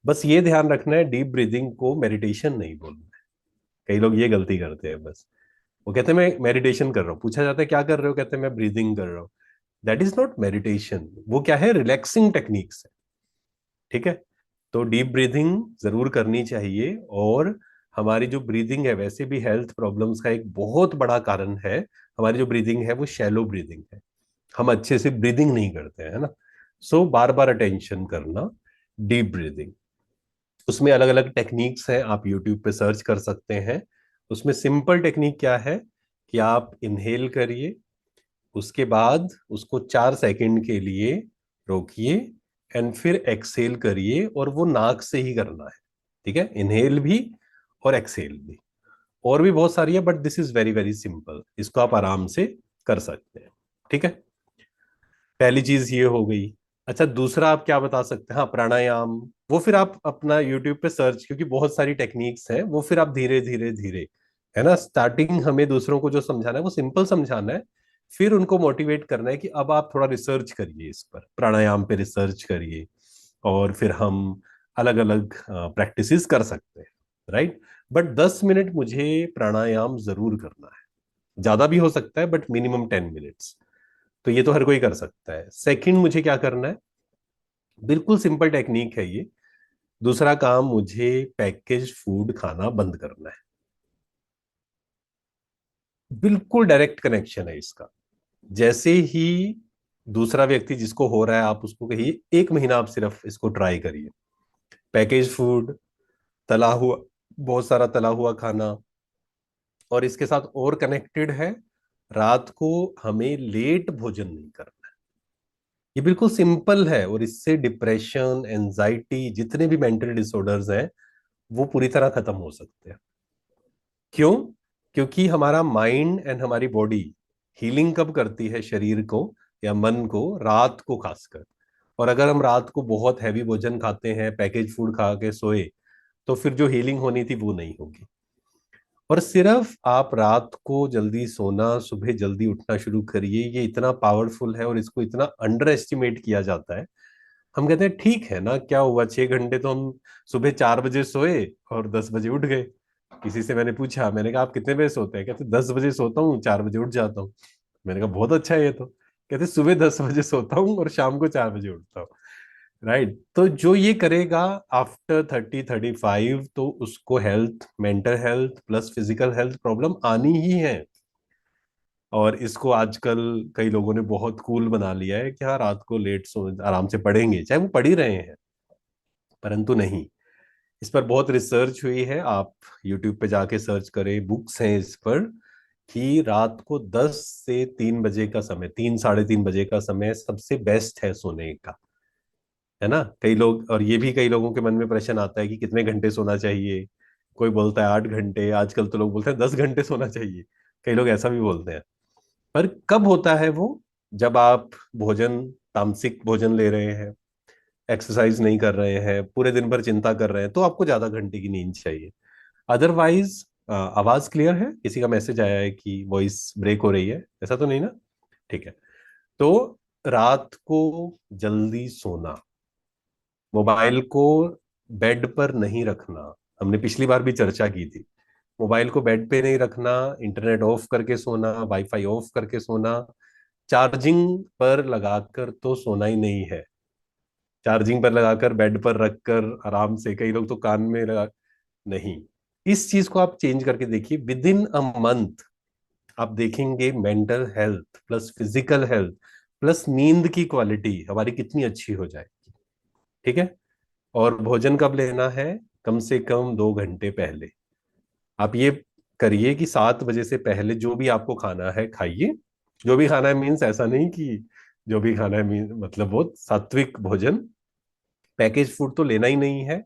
बस ये ध्यान रखना है, डीप ब्रीदिंग को मेडिटेशन नहीं बोलना है। कई लोग ये गलती करते हैं, बस वो कहते हैं मैं मेडिटेशन कर रहा हूँ, पूछा जाता है क्या कर रहे हो, कहते हैं मैं ब्रीदिंग कर रहा हूँ। दैट इज नॉट मेडिटेशन, वो क्या है, रिलैक्सिंग टेक्निक्स है। ठीक है, तो डीप ब्रीदिंग जरूर करनी चाहिए। और हमारी जो ब्रीदिंग है, वैसे भी हेल्थ प्रॉब्लम्स का एक बहुत बड़ा कारण है, हमारी जो ब्रीदिंग है वो शैलो ब्रीदिंग है। हम अच्छे से ब्रीदिंग नहीं करते हैं, है ना? सो बार बार अटेंशन करना, डीप ब्रीदिंग। उसमें अलग अलग टेक्निक्स हैं, आप यूट्यूब पे सर्च कर सकते हैं। उसमें सिंपल टेक्निक क्या है कि आप इनहेल करिए, उसके बाद उसको 4 सेकंड के लिए रोकिए, एंड फिर एक्सेल करिए, और वो नाक से ही करना है। ठीक है, इनहेल भी और एक्सेल भी। और भी बहुत सारी है, but this is very very simple, इसको आप आराम से कर सकते हैं। ठीक है, पहली चीज ये हो गई। अच्छा, दूसरा आप क्या बता सकते हैं? हाँ, प्राणायाम। वो फिर आप अपना यूट्यूब पे सर्च, क्योंकि बहुत सारी टेक्निक्स हैं, वो फिर आप धीरे धीरे धीरे, है ना, स्टार्टिंग हमें दूसरों को जो समझाना है वो सिंपल समझाना है। फिर उनको मोटिवेट करना है कि अब आप थोड़ा रिसर्च करिए, इस पर प्राणायाम पे रिसर्च करिए, और फिर हम अलग अलग प्रैक्टिसेस कर सकते हैं, राइट? बट 10 मिनट मुझे प्राणायाम जरूर करना है। ज्यादा भी हो सकता है, बट मिनिमम 10 मिनट्स। तो ये तो हर कोई कर सकता है। सेकंड, मुझे क्या करना है, बिल्कुल सिंपल टेक्निक है ये। दूसरा काम, मुझे पैकेज फूड खाना बंद करना है। बिल्कुल डायरेक्ट कनेक्शन है इसका। जैसे ही दूसरा व्यक्ति जिसको हो रहा है, आप उसको कहिए 1 महीना आप सिर्फ इसको ट्राई करिए। पैकेज फूड, तला हुआ, बहुत सारा तला हुआ खाना, और इसके साथ और कनेक्टेड है, रात को हमें लेट भोजन नहीं करना। ये बिल्कुल सिंपल है, और इससे डिप्रेशन, एंजाइटी, जितने भी मेंटल डिसऑर्डर्स हैं, वो पूरी तरह खत्म हो सकते हैं। क्यों? क्योंकि हमारा माइंड एंड हमारी बॉडी हीलिंग कब करती है शरीर को या मन को? रात को खासकर। और अगर हम रात को बहुत हैवी भोजन खाते हैं, पैकेज फूड खा के सोए, तो फिर जो हीलिंग होनी थी वो नहीं होगी। और सिर्फ आप रात को जल्दी सोना, सुबह जल्दी उठना शुरू करिए। ये इतना पावरफुल है और इसको इतना अंडर एस्टिमेट किया जाता है। हम कहते हैं ठीक है ना, क्या हुआ, 6 घंटे तो हम सुबह 4 बजे सोए और 10 बजे उठ गए। किसी से मैंने पूछा, मैंने कहा आप कितने बजे सोते हैं? कहते 10 बजे सोता हूँ, 4 बजे उठ जाता हूँ। मैंने कहा बहुत अच्छा है ये तो। कहते सुबह 10 बजे सोता हूँ और शाम को 4 बजे उठता हूँ। राइट, तो जो ये करेगा आफ्टर 30-35, तो उसको health, mental health plus physical health problem आनी ही है। और इसको आजकल कई लोगों ने बहुत कूल बना लिया है कि हाँ, रात को लेट सो, आराम से पढ़ेंगे, चाहे वो पढ़ ही रहे हैं। परंतु नहीं, इस पर बहुत रिसर्च हुई है। आप यूट्यूब पे जाके सर्च करें, बुक्स हैं इस पर, कि रात को 10 से 3 बजे का समय, 3-3:30 बजे का समय सबसे बेस्ट है सोने का। है ना? कई लोग, और ये भी कई लोगों के मन में प्रश्न आता है कि कितने घंटे सोना चाहिए। कोई बोलता है 8 घंटे, आजकल तो लोग बोलते हैं 10 घंटे सोना चाहिए। कई लोग ऐसा भी बोलते हैं। पर कब होता है वो? जब आप भोजन, तामसिक भोजन ले रहे हैं, एक्सरसाइज नहीं कर रहे हैं, पूरे दिन भर चिंता कर रहे हैं, तो आपको ज्यादा घंटे की नींद चाहिए। अदरवाइज, आवाज क्लियर है? किसी का मैसेज आया है कि वॉइस ब्रेक हो रही है, ऐसा तो नहीं ना? ठीक है। तो रात को जल्दी सोना, मोबाइल को बेड पर नहीं रखना। हमने पिछली बार भी चर्चा की थी, मोबाइल को बेड पे नहीं रखना, इंटरनेट ऑफ करके सोना, वाईफाई ऑफ करके सोना। चार्जिंग पर लगाकर तो सोना ही नहीं है। चार्जिंग पर लगाकर बेड पर रखकर आराम से, कई लोग तो कान में लगा, नहीं। इस चीज को आप चेंज करके देखिए, विद इन अ मंथ आप देखेंगे mental health plus physical health plus नींद की क्वालिटी हमारी कितनी अच्छी हो जाएगी। ठीक है। और भोजन कब लेना है? कम से कम 2 घंटे पहले। आप ये करिए कि 7 बजे से पहले जो भी आपको खाना है खाइए। जो भी खाना है मीन्स ऐसा नहीं कि जो भी खाना है मीन, मतलब वो सात्विक भोजन। पैकेज फूड तो लेना ही नहीं है।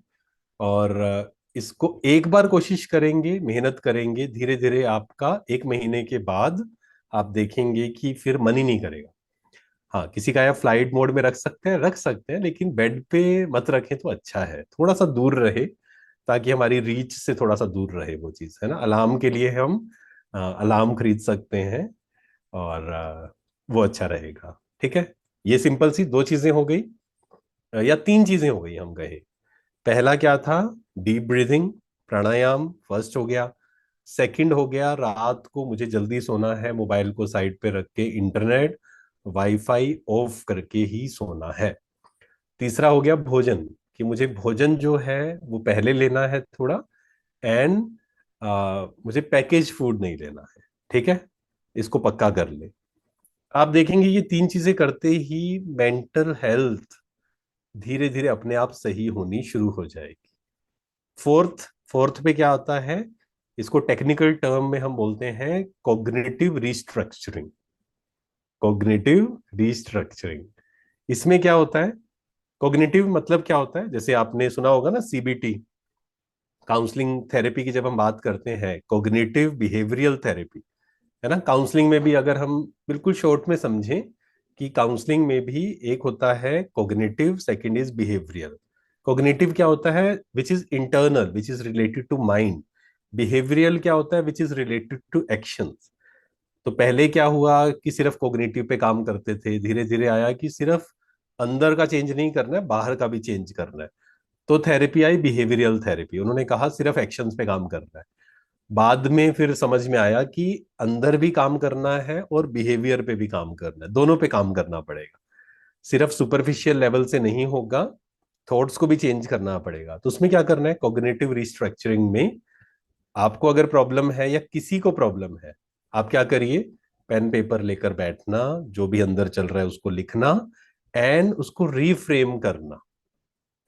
और इसको एक बार कोशिश करेंगे, मेहनत करेंगे, धीरे धीरे आपका 1 महीने के बाद आप देखेंगे कि फिर मन ही नहीं करेगा। हाँ, किसी का या फ्लाइट मोड में रख सकते हैं, लेकिन बेड पे मत रखें तो अच्छा है, थोड़ा सा दूर रहे। ताकि हमारी रीच से थोड़ा सा दूर रहे वो चीज, है ना। अलार्म के लिए हम अलार्म खरीद सकते हैं, और वो अच्छा रहेगा। ठीक है, ये सिंपल सी दो चीजें हो गई, या तीन चीजें हो गई हम कहे। पहला क्या था, डीप ब्रीथिंग, प्राणायाम फर्स्ट हो गया। सेकंड हो गया, रात को मुझे जल्दी सोना है, मोबाइल को साइड पे रख के इंटरनेट वाईफाई ऑफ करके ही सोना है। तीसरा हो गया भोजन, कि मुझे भोजन जो है वो पहले लेना है थोड़ा, एंड मुझे पैकेज फूड नहीं लेना है। ठीक है, इसको पक्का कर ले। आप देखेंगे ये तीन चीजें करते ही मेंटल हेल्थ धीरे धीरे अपने आप सही होनी शुरू हो जाएगी। फोर्थ फोर्थ पे क्या आता है, इसको टेक्निकल टर्म में हम बोलते हैं कॉग्निटिव रिस्ट्रक्चरिंग। कॉग्निटिव रिस्ट्रक्चरिंग, इसमें क्या होता है, कॉग्निटिव मतलब क्या होता है, जैसे आपने सुना होगा ना सीबीटी, काउंसलिंग थेरेपी की जब हम बात करते हैं, कॉग्निटिव बिहेवियरल थेरेपी, है ना। काउंसलिंग में भी अगर हम बिल्कुल शॉर्ट में समझें, कि काउंसलिंग में भी एक होता है cognitive, second is behavioural. Cognitive क्या होता है, which is internal, which is related to mind. Behavioural क्या होता है, which is related to actions. तो पहले क्या हुआ कि सिर्फ कॉग्निटिव पे काम करते थे, धीरे धीरे आया कि सिर्फ अंदर का चेंज नहीं करना है, बाहर का भी चेंज करना है। तो थेरेपी आई बिहेवियरल थेरेपी, उन्होंने कहा सिर्फ एक्शंस पे काम करना है। बाद में फिर समझ में आया कि अंदर भी काम करना है और बिहेवियर पे भी काम करना है, दोनों पे काम करना पड़ेगा। सिर्फ सुपरफिशियल लेवल से नहीं होगा, थॉट्स को भी चेंज करना पड़ेगा। तो उसमें क्या करना है, कॉग्निटिव रिस्ट्रक्चरिंग में आपको अगर प्रॉब्लम है या किसी को प्रॉब्लम है, आप क्या करिए, पेन पेपर लेकर बैठना, जो भी अंदर चल रहा है उसको लिखना, एंड उसको रीफ्रेम करना,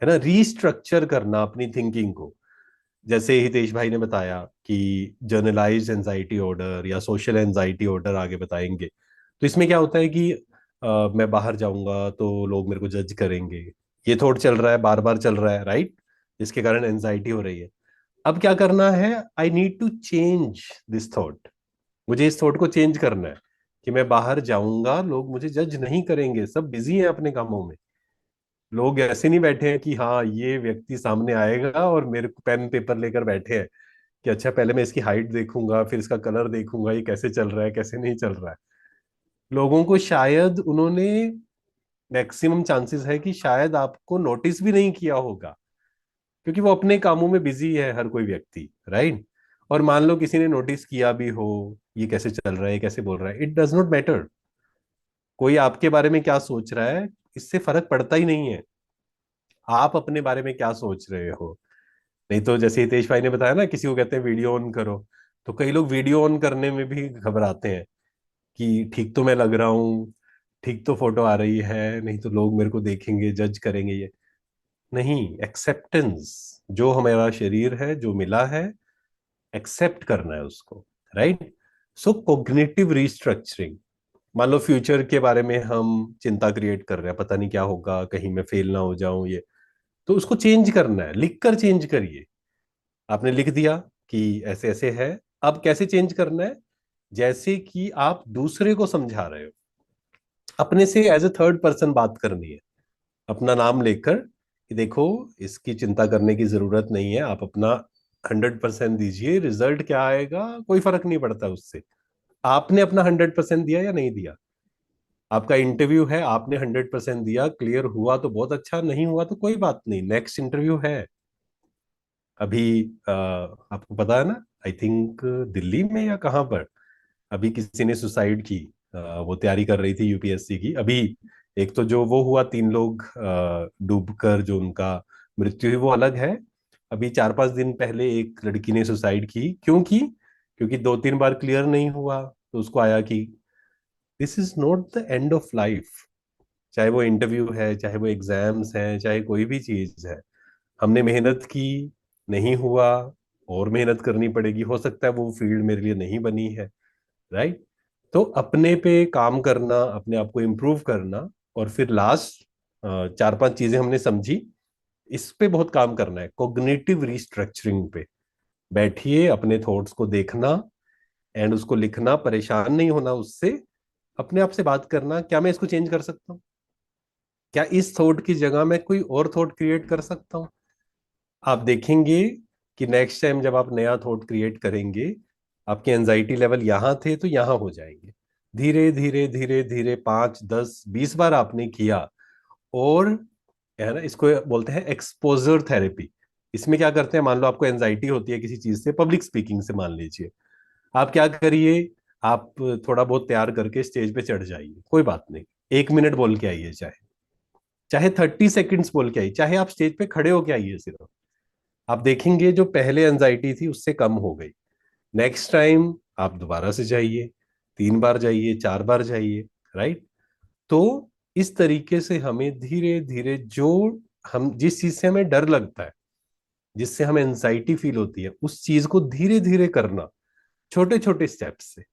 है ना, रीस्ट्रक्चर करना अपनी थिंकिंग को। जैसे हितेश भाई ने बताया कि जर्नलाइज्ड एंजाइटी ऑर्डर या सोशल एंजाइटी ऑर्डर आगे बताएंगे। तो इसमें क्या होता है कि मैं बाहर जाऊंगा तो लोग मेरे को जज करेंगे, ये थॉट चल रहा है, बार बार चल रहा है, राइट, जिसके कारण एंजाइटी हो रही है। अब क्या करना है, I need to change this thought, मुझे इस थॉट को चेंज करना है, कि मैं बाहर जाऊंगा लोग मुझे जज नहीं करेंगे, सब बिजी हैं अपने कामों में। लोग ऐसे नहीं बैठे हैं कि हाँ ये व्यक्ति सामने आएगा और मेरे को पेन पेपर लेकर बैठे हैं, कि अच्छा पहले मैं इसकी हाइट देखूंगा, फिर इसका कलर देखूंगा, ये कैसे चल रहा है कैसे नहीं चल रहा है। लोगों को शायद उन्होंने, मैक्सिमम चांसेस है कि शायद आपको नोटिस भी नहीं किया होगा, क्योंकि वो अपने कामों में बिजी है हर कोई व्यक्ति, राइट। और मान लो किसी ने नोटिस किया भी हो, ये कैसे चल रहा है, ये कैसे बोल रहा है, इट डज नॉट मैटर। कोई आपके बारे में क्या सोच रहा है, इससे फर्क पड़ता ही नहीं है। आप अपने बारे में क्या सोच रहे हो। नहीं तो जैसे हितेश भाई ने बताया ना, किसी को कहते हैं वीडियो ऑन करो, तो कई लोग वीडियो ऑन करने में भी घबराते हैं, कि ठीक तो मैं लग रहा हूँ, ठीक तो फोटो आ रही है, नहीं तो लोग मेरे को देखेंगे जज करेंगे ये। नहीं, एक्सेप्टेंस, जो हमारा शरीर है जो मिला है, एक्सेप्ट करना है उसको, राइट। सो कॉग्निटिव रिस्ट्रक्चरिंग, मान लो फ्यूचर के बारे में हम चिंता क्रिएट कर रहे हैं, पता नहीं क्या होगा, कहीं मैं फेल ना हो जाऊं, ये तो उसको चेंज करना है, लिख कर चेंज करिए। आपने लिख दिया कि ऐसे ऐसे है, अब कैसे चेंज करना है, जैसे कि आप दूसरे को समझा रहे हो, अपने से एज ए थर्ड पर्सन बात करनी है, अपना नाम लेकर, कि देखो इसकी चिंता करने की जरूरत नहीं है, आप अपना 100% दीजिए, रिजल्ट क्या आएगा कोई फर्क नहीं पड़ता उससे। आपने अपना 100% दिया या नहीं दिया, आपका इंटरव्यू है, आपने 100% दिया, क्लियर हुआ तो बहुत अच्छा, नहीं हुआ तो कोई बात नहीं, नेक्स्ट इंटरव्यू है। अभी आपको पता है ना, आई थिंक दिल्ली में या कहाँ पर, अभी किसी ने सुसाइड की, वो तैयारी कर रही थी यूपीएससी की। अभी एक तो जो वो हुआ, 3 लोग डूबकर जो उनका मृत्यु हुई वो अलग है। अभी 4-5 दिन पहले एक लड़की ने सुसाइड की, क्यों की, क्योंकि 2-3 बार क्लियर नहीं हुआ, तो उसको आया कि this is not the end of life. चाहे वो इंटरव्यू है, चाहे वो एग्जाम्स हैं, चाहे कोई भी चीज है, हमने मेहनत की, नहीं हुआ, और मेहनत करनी पड़ेगी, हो सकता है वो फील्ड मेरे लिए नहीं बनी है, राइट। तो अपने पे काम करना, अपने आप को इम्प्रूव करना, और फिर लास्ट 4-5 चीजें हमने समझी, इस पे बहुत काम करना है, कॉग्निटिव रिस्ट्रक्चरिंग पे। बैठिए, अपने थॉट्स को देखना, एंड उसको लिखना, परेशान नहीं होना उससे, अपने आप से बात करना, क्या मैं इसको चेंज कर सकता हूँ, क्या इस थॉट की जगह मैं कोई और थॉट क्रिएट कर सकता हूँ। आप देखेंगे कि नेक्स्ट टाइम जब आप नया थॉट क्रिएट करेंगे, आपके एंजाइटी लेवल यहाँ थे तो यहाँ हो जाएंगे। धीरे धीरे धीरे धीरे 5 10 20 बार आपने किया, और है ना, इसको बोलते हैं एक्सपोजर थेरेपी। इसमें क्या करते हैं, मान लो आपको एंजाइटी होती है किसी चीज से, पब्लिक स्पीकिंग से मान लीजिए, आप क्या करिए, आप थोड़ा बहुत तैयार करके स्टेज पे चढ़ जाइए, कोई बात नहीं, 1 मिनट बोल के आइए, चाहे चाहे 30 सेकेंड्स बोल के आइए, चाहे आप स्टेज पे खड़े होके आइए सिर्फ। आप देखेंगे जो पहले एंजाइटी थी उससे कम हो गई। नेक्स्ट टाइम आप दोबारा से जाइए, 3 बार जाइए, 4 बार जाइए, राइट। तो इस तरीके से हमें धीरे धीरे जो हम जिस चीज से हमें डर लगता है, जिससे हमें एंजाइटी फील होती है, उस चीज को धीरे धीरे करना, छोटे छोटे स्टेप्स से।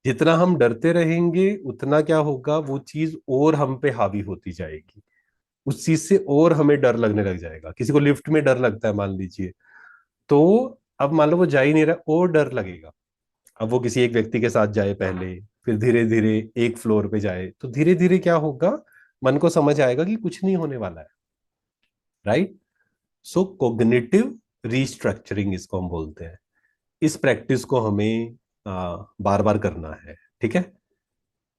जितना हम डरते रहेंगे उतना क्या होगा, वो चीज और हम पे हावी होती जाएगी, उस चीज से और हमें डर लगने लग जाएगा। किसी को लिफ्ट में डर लगता है मान लीजिए, तो अब मान लो वो जा ही नहीं रहा और डर लगेगा। अब वो किसी एक व्यक्ति के साथ जाए पहले, फिर धीरे धीरे एक फ्लोर पे जाए, तो धीरे धीरे क्या होगा, मन को समझ आएगा कि कुछ नहीं होने वाला है, राइट। सो कोग्निटिव रीस्ट्रक्चरिंग इसको हम बोलते हैं। इस प्रैक्टिस को हमें बार बार करना है, ठीक है।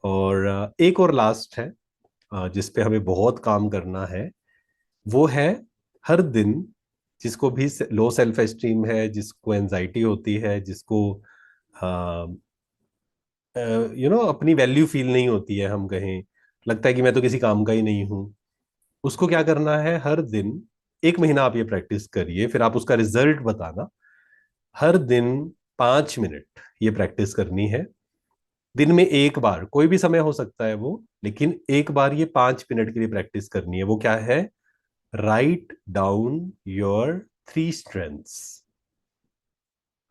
और एक और लास्ट है जिस पे हमें बहुत काम करना है, वो है हर दिन, जिसको भी लो सेल्फ एस्टीम है, जिसको एंजाइटी होती है, जिसको अपनी वैल्यू फील नहीं होती है, हम कहें लगता है कि मैं तो किसी काम का ही नहीं हूं, उसको क्या करना है, हर दिन 1 महीना आप ये प्रैक्टिस करिए, फिर आप उसका रिजल्ट बताना। हर दिन 5 मिनट ये प्रैक्टिस करनी है, दिन में एक बार, कोई भी समय हो सकता है वो, लेकिन एक बार ये 5 मिनट के लिए प्रैक्टिस करनी है। वो क्या है, राइट डाउन योर 3 स्ट्रेंथ्स।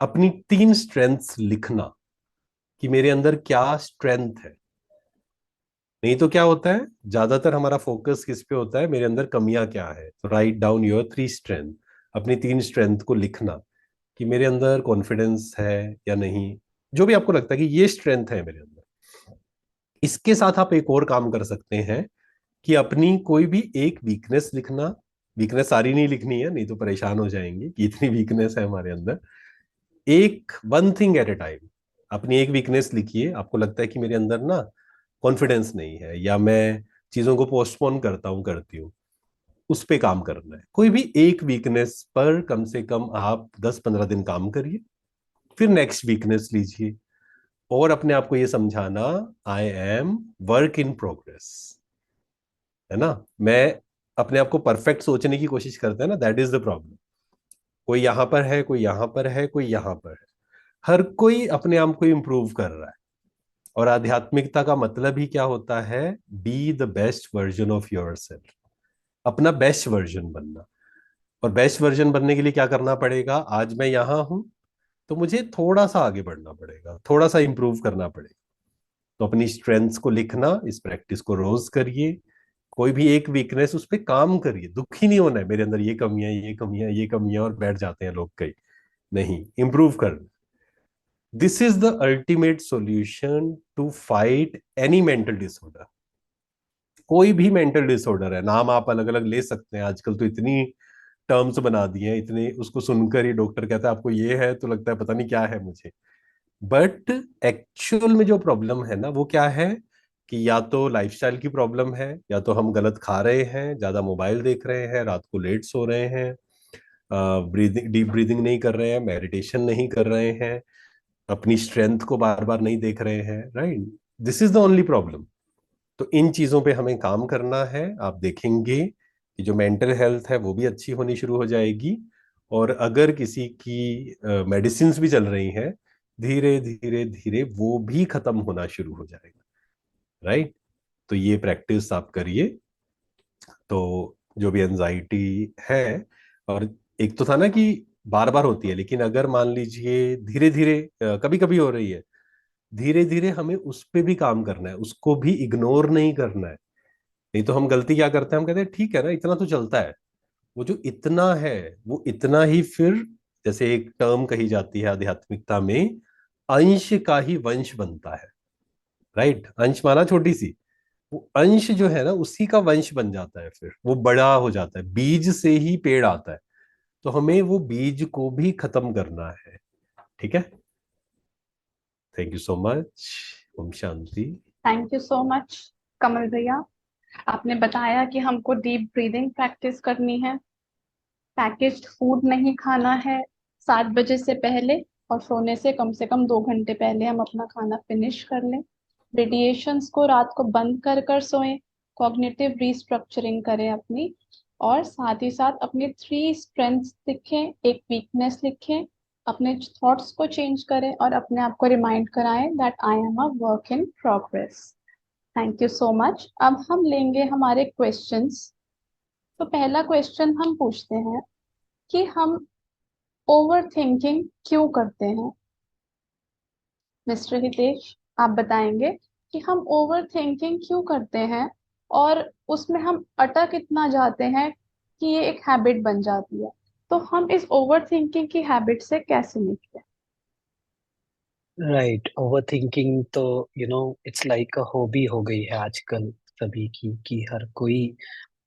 अपनी 3 स्ट्रेंथ्स लिखना कि मेरे अंदर क्या स्ट्रेंथ है। नहीं तो क्या होता है, ज्यादातर हमारा फोकस किस पे होता है, मेरे अंदर कमियां क्या है। तो राइट डाउन योर 3 स्ट्रेंथ, अपनी 3 स्ट्रेंथ को लिखना कि मेरे अंदर कॉन्फिडेंस है या नहीं, जो भी आपको लगता है कि ये स्ट्रेंथ है मेरे अंदर। इसके साथ आप एक और काम कर सकते हैं कि अपनी कोई भी एक वीकनेस लिखना। वीकनेस सारी नहीं लिखनी है, नहीं तो परेशान हो जाएंगे कि इतनी वीकनेस है हमारे अंदर। एक 1 थिंग एट ए टाइम, अपनी एक वीकनेस लिखिए। आपको लगता है कि मेरे अंदर ना कॉन्फिडेंस नहीं है, या मैं चीजों को पोस्टपोन करता हूँ, करती हूँ, उस पे काम करना है। कोई भी एक वीकनेस पर कम से कम आप 10 15 दिन काम करिए, फिर नेक्स्ट वीकनेस लीजिए, और अपने आप को ये समझाना, I am work in progress, है ना। मैं अपने आप को परफेक्ट सोचने की कोशिश करता है ना, दैट इज द प्रॉब्लम। कोई यहां पर है, कोई यहां पर है, कोई यहां पर है, हर कोई अपने आप को इम्प्रूव कर रहा है। और आध्यात्मिकता का मतलब ही क्या होता है, be the best version of your self, अपना बेस्ट वर्जन बनना। और बेस्ट वर्जन बनने के लिए क्या करना पड़ेगा, आज मैं यहां हूं तो मुझे थोड़ा सा आगे बढ़ना पड़ेगा, थोड़ा सा इंप्रूव करना पड़ेगा। तो अपनी स्ट्रेंथ्स को लिखना, इस प्रैक्टिस को रोज करिए। कोई भी एक वीकनेस, उस पर काम करिए। दुखी नहीं होना है मेरे अंदर ये कमियां, ये कमियां, ये कमियां, और बैठ जाते हैं लोग कई, नहीं, इंप्रूव करना। This is the ultimate solution to fight any mental disorder. कोई भी मेंटल डिसऑर्डर है, नाम आप अलग अलग ले सकते हैं, आजकल तो इतनी टर्म्स बना दिए हैं, इतने, उसको सुनकर ही डॉक्टर कहता है आपको ये है, तो लगता है पता नहीं क्या है मुझे। बट एक्चुअल में जो प्रॉब्लम है ना, वो क्या है, कि या तो लाइफस्टाइल की प्रॉब्लम है, या तो हम गलत खा रहे हैं, ज्यादा मोबाइल देख रहे हैं, रात को लेट सो रहे हैं, ब्रीदिंग, डीप ब्रीदिंग नहीं कर रहे हैं, मेडिटेशन नहीं कर रहे हैं, अपनी स्ट्रेंथ को बार बार नहीं देख रहे हैं, right. This is the only problem. तो इन चीजों पे हमें काम करना है। आप देखेंगे कि जो मेंटल हेल्थ है वो भी अच्छी होनी शुरू हो जाएगी। और अगर किसी की मेडिसिन भी चल रही हैं, धीरे धीरे धीरे वो भी खत्म होना शुरू हो जाएगा, राइट। तो ये प्रैक्टिस आप करिए। तो जो भी एंजाइटी है, और एक तो था ना कि बार बार होती है, लेकिन अगर मान लीजिए धीरे धीरे कभी कभी हो रही है, धीरे धीरे हमें उस पे भी काम करना है, उसको भी इग्नोर नहीं करना है। नहीं तो हम गलती क्या करते हैं, हम कहते हैं ठीक है ना, इतना तो चलता है। वो जो इतना है, वो इतना ही फिर, जैसे एक टर्म कही जाती है आध्यात्मिकता में, अंश का ही वंश बनता है, राइट। अंश माना छोटी सी, वो अंश जो है ना, उसी का वंश बन जाता है, फिर वो बड़ा हो जाता है, बीज से ही पेड़ आता है। तो हमें वो बीज को भी खत्म करना है। ठीक है। Thank you so much. ओम शांति। Thank you so much Kamal भैया। आपने बताया कि हमको डीप ब्रीदिंग प्रैक्टिस करनी है, पैकेज्ड फूड नहीं खाना है 7 बजे से पहले, और सोने से कम 2 घंटे पहले हम अपना खाना फिनिश कर लें। रेडिएशंस को रात को बंद कर कर सोएं, कॉग्निटिव रीस्ट्रक्चरिंग करें अपनी, और साथ ही साथ अपने 3 स्ट्रेंथ्स लिखें, एक वीकनेस लिखें, अपने थॉट्स को चेंज करें और अपने आप को रिमाइंड कराएं that I am a work in progress. Thank you so much. अब हम लेंगे हमारे क्वेश्चंस। तो पहला क्वेश्चन हम पूछते हैं कि हम ओवर थिंकिंग क्यों करते हैं। मिस्टर हितेश, आप बताएंगे कि हम ओवर थिंकिंग क्यों करते हैं, और उसमें हम अटक इतना जाते हैं कि ये एक हैबिट बन जाती है। तो हम इस ओवर थिंकिंग की हैबिट से कैसे निकलें। राइट, ओवर थिंकिंग तो इट्स लाइक अ हॉबी हो गई है आजकल सभी की, कि हर कोई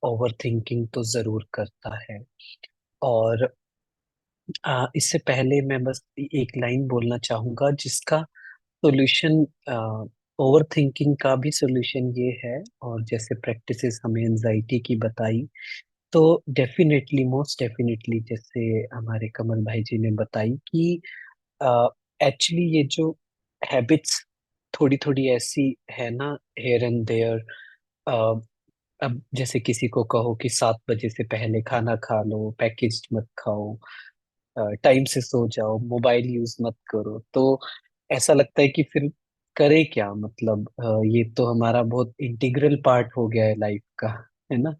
ओवर थिंकिंग तो जरूर करता है। और इससे पहले मैं बस एक लाइन बोलना चाहूंगा जिसका सॉल्यूशन, ओवर थिंकिंग का भी सॉल्यूशन ये है। और जैसे प्रैक्टिसेस हमें एंजाइटी की बताई, तो डेफिनेटली, मोस्ट डेफिनेटली, जैसे हमारे कमल भाई जी ने बताई कि एक्चुअली ये जो हैबिट्स थोड़ी थोड़ी ऐसी है ना, हेयर एंड देयर। अब जैसे किसी को कहो कि 7 बजे से पहले खाना खा लो, पैकेज्ड मत खाओ, टाइम से सो जाओ, मोबाइल यूज मत करो, तो ऐसा लगता है कि फिर करे क्या, मतलब ये तो हमारा बहुत इंटीग्रल पार्ट हो गया है लाइफ का, है ना।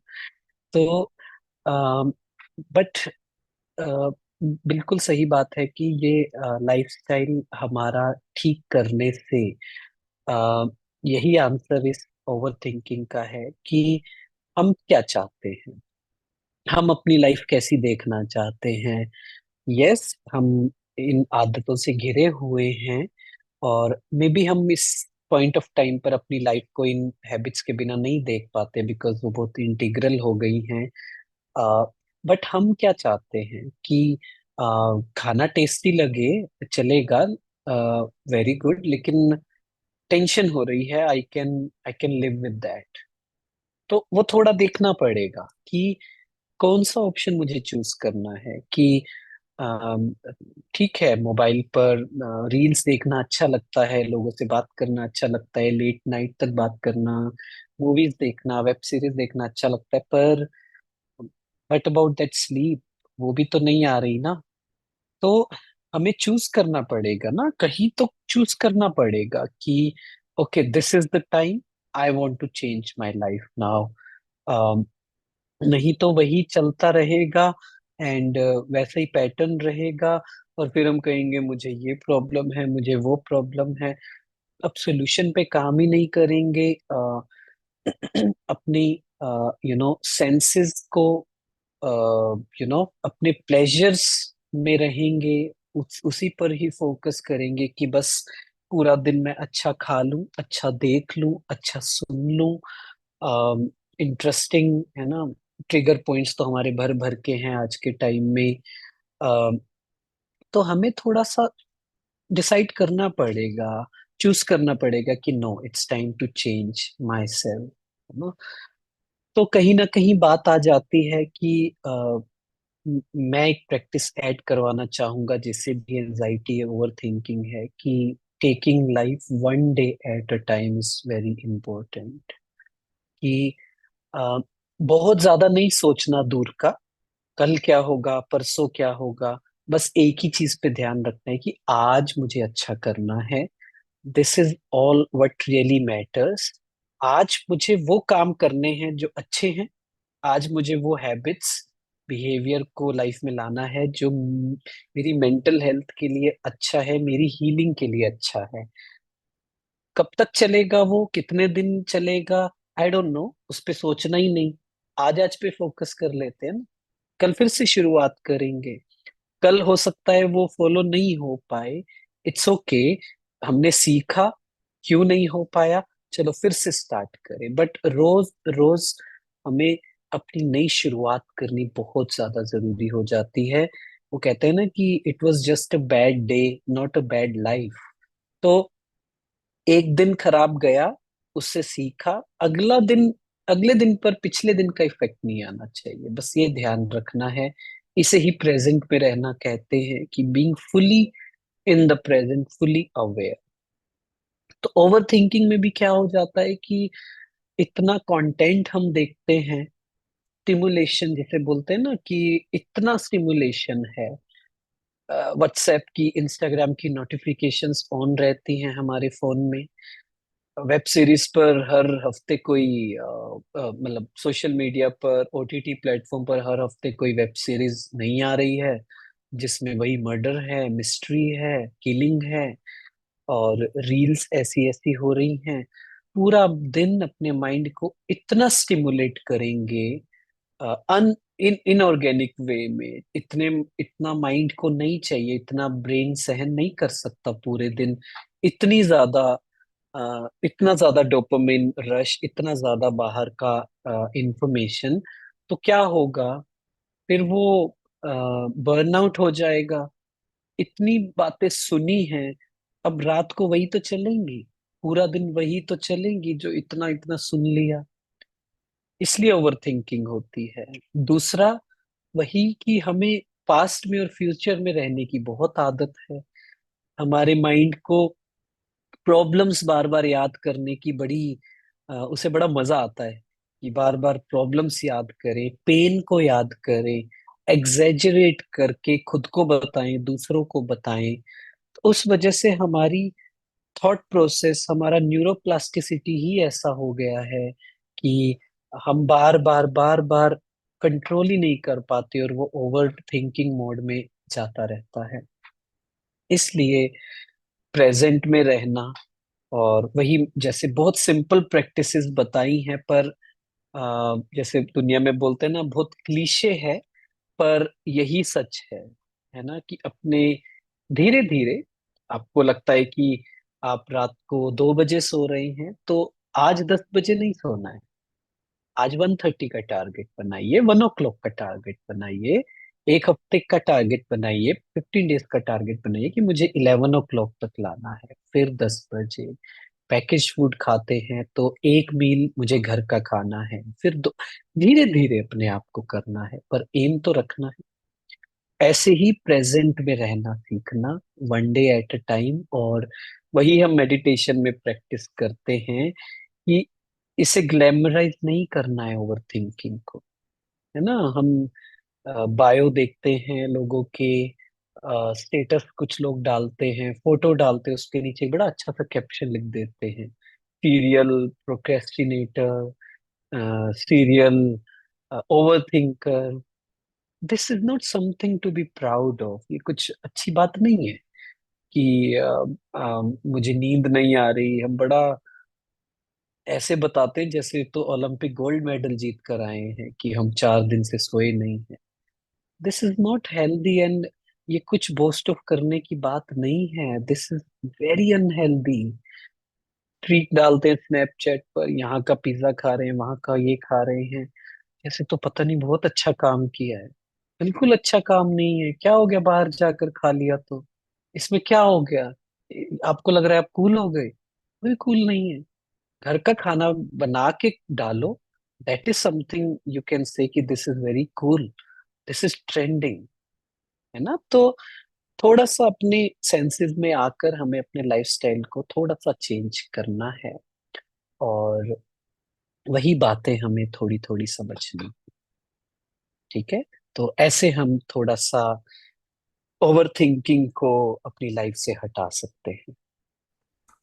तो बट बिल्कुल सही बात है कि ये लाइफस्टाइल हमारा ठीक करने से, अ, यही आंसर इस ओवर थिंकिंग का है कि हम क्या चाहते हैं, हम अपनी लाइफ कैसी देखना चाहते हैं। यस, हम इन आदतों से घिरे हुए हैं, और मे बी हम इस पॉइंट ऑफ टाइम पर अपनी लाइफ को इन हैबिट्स के बिना नहीं देख पाते, बिकॉज वो बहुत इंटीग्रल हो गई हैं। बट हम क्या चाहते हैं कि खाना टेस्टी लगे, चलेगा, वेरी गुड, लेकिन टेंशन हो रही है, I can live with that. तो वो थोड़ा देखना पड़ेगा कि कौन सा ऑप्शन मुझे चूज करना है। कि अम, ठीक है, मोबाइल पर रील्स देखना अच्छा लगता है, लोगों से बात करना अच्छा लगता है, लेट नाइट तक बात करना, मूवीज देखना, वेब सीरीज देखना अच्छा लगता है, पर बट अबाउट दैट स्लीप, वो भी तो नहीं आ रही ना। तो हमें चूज करना पड़ेगा ना, कहीं तो चूज करना पड़ेगा कि okay, this is the time, I want to change my life now. नहीं तो वही चलता रहेगा, एंड वैसा ही पैटर्न रहेगा, और फिर हम कहेंगे मुझे ये प्रॉब्लम है, मुझे वो प्रॉब्लम है। अब सोल्यूशन पे काम ही नहीं करेंगे, अपनी सेंसेस को, अपने प्लेजर्स में रहेंगे, उसी पर ही फोकस करेंगे कि बस पूरा दिन मैं अच्छा खा लूं, अच्छा देख लूं, अच्छा सुन लूं, इंटरेस्टिंग, है ना। ट्रिगर पॉइंट्स तो हमारे भर भर के हैं आज के टाइम में। अ, तो हमें थोड़ा सा डिसाइड करना पड़ेगा, चूज करना पड़ेगा कि no, it's time to change myself, है ना। तो कहीं ना कहीं बात आ जाती है कि मैं एक प्रैक्टिस ऐड करवाना चाहूंगा, जिससे भी एंजाइटी ओवर थिंकिंग है, कि taking life one day at a time is very important. कि अ, बहुत ज्यादा नहीं सोचना दूर का, कल क्या होगा, परसों क्या होगा। बस एक ही चीज पे ध्यान रखना है कि आज मुझे अच्छा करना है। This is all what really matters. आज मुझे वो काम करने हैं जो अच्छे हैं। आज मुझे वो हैबिट्स, बिहेवियर को लाइफ में लाना है जो मेरी मेंटल हेल्थ के लिए अच्छा है, मेरी हीलिंग के लिए अच्छा है। कब तक चलेगा, वो कितने दिन चलेगा, आई डोंट नो, उस पे सोचना ही नहीं। आज आज पे फोकस कर लेते हैं ना, कल फिर से शुरुआत करेंगे। कल हो सकता है वो फॉलो नहीं हो पाए, इट्स ओके, हमने सीखा, क्यों नहीं हो पाया, चलो फिर से स्टार्ट करें। बट रोज रोज हमें अपनी नई शुरुआत करनी बहुत ज्यादा जरूरी हो जाती है। वो कहते हैं ना कि it was just a bad day, not a bad life. तो एक दिन खराब गया, उससे सीखा, अगला दिन, अगले दिन पर पिछले दिन का इफेक्ट नहीं आना चाहिए, बस ये ध्यान रखना है। इसे ही प्रेजेंट में रहना कहते हैं, कि being fully in the present, fully aware. तो ओवर थिंकिंग में भी क्या हो जाता है कि इतना कंटेंट हम देखते हैं, स्टिमुलेशन जिसे बोलते हैं ना, कि इतना स्टिमुलेशन है। व्हाट्सएप की, इंस्टाग्राम की नोटिफिकेशंस ऑन रहती हैं हमारे फोन में। वेब सीरीज पर हर हफ्ते कोई मतलब सोशल मीडिया पर, ओटीटी प्लेटफॉर्म पर हर हफ्ते कोई वेब सीरीज नहीं आ रही है जिसमें वही मर्डर है, मिस्ट्री है, किलिंग है, और रील्स ऐसी ऐसी हो रही हैं। पूरा दिन अपने माइंड को इतना स्टिमुलेट करेंगे, अन इन इनऑर्गेनिक वे में। इतना माइंड को नहीं चाहिए, इतना ब्रेन सहन नहीं कर सकता पूरे दिन इतनी ज्यादा, इतना ज्यादा डोपामिन रश, इतना ज्यादा बाहर का इंफॉर्मेशन। तो क्या होगा, फिर वो बर्नआउट हो जाएगा। इतनी बातें सुनी हैं, अब रात को वही तो चलेंगी, पूरा दिन वही तो चलेंगी जो इतना इतना सुन लिया। इसलिए ओवर थिंकिंग होती है। दूसरा, वही कि हमें पास्ट में और फ्यूचर में रहने की बहुत आदत है। हमारे माइंड को प्रॉब्लम्स बार बार याद करने की बड़ी उसे बड़ा मजा आता है, कि बार बार प्रॉब्लम्स याद करें, पेन को याद करें, एग्जेजरेट करके खुद को बताएं, दूसरों को बताएं। तो उस वजह से हमारी थॉट प्रोसेस, हमारा न्यूरोप्लास्टिसिटी ही ऐसा हो गया है कि हम बार बार कंट्रोल ही नहीं कर पाते, और वो ओवर थिंकिंग मोड में जाता रहता है। इसलिए प्रेजेंट में रहना, और वही जैसे बहुत सिंपल प्रैक्टिसेस बताई हैं, पर जैसे दुनिया में बोलते हैं ना, बहुत क्लीशे है, पर यही सच है ना, कि अपने धीरे धीरे, आपको लगता है कि आप रात को 2 बजे सो रहे हैं, तो आज 10 बजे नहीं सोना है। आज 1:30 का टारगेट बनाइए, 1 o'clock का टारगेट बनाइए, एक हफ्ते का टारगेट बनाइए, 15 डेज का टारगेट बनाइए, कि मुझे 11 o'clock तक लाना है। फिर 10 बजे पैकेज फूड खाते हैं तो एक मील मुझे घर का खाना है, फिर दो। धीरे धीरे अपने आप को करना है, पर एम तो रखना है। ऐसे ही प्रेजेंट में रहना सीखना, one day at a time. और वही हम मेडिटेशन में प्रैक्टिस करते हैं, कि इसे ग्लैमराइज नहीं करना है ओवर थिंकिंग को, है ना। हम बायो देखते हैं लोगों के, स्टेटस कुछ लोग डालते हैं, फोटो डालते हैं, उसके नीचे एक बड़ा अच्छा सा कैप्शन लिख देते हैं, serial procrastinator, serial overthinker. This is not something to be proud of. ये कुछ अच्छी बात नहीं है कि मुझे नींद नहीं आ रही। हम बड़ा ऐसे बताते हैं जैसे तो ओलंपिक गोल्ड मेडल जीत कर आए हैं, कि हम 4 दिन से सोए नहीं हैं। This is not healthy, and ये कुछ बोस्ट ऑफ करने की बात नहीं है। This is very unhealthy. Treat डालते हैं स्नैपचैट पर, यहाँ का पिज्जा खा रहे हैं, वहां का ये खा रहे हैं, जैसे तो पता नहीं बहुत अच्छा काम किया है। बिल्कुल अच्छा काम नहीं है। क्या हो गया बाहर जाकर खा लिया तो, इसमें क्या हो गया? आपको लग रहा है आप कूल हो गए? कोई कूल नहीं है। घर का खाना बना के डालो, that is something you can say कि this is very cool, this is trending, है ना। तो थोड़ा सा अपने सेंसेस में आकर हमें अपने लाइफस्टाइल को थोड़ा सा चेंज करना है, और वही बातें हमें थोड़ी थोड़ी समझनी। ठीक है। तो ऐसे हम थोड़ा सा ओवर थिंकिंग को अपनी लाइफ से हटा सकते हैं।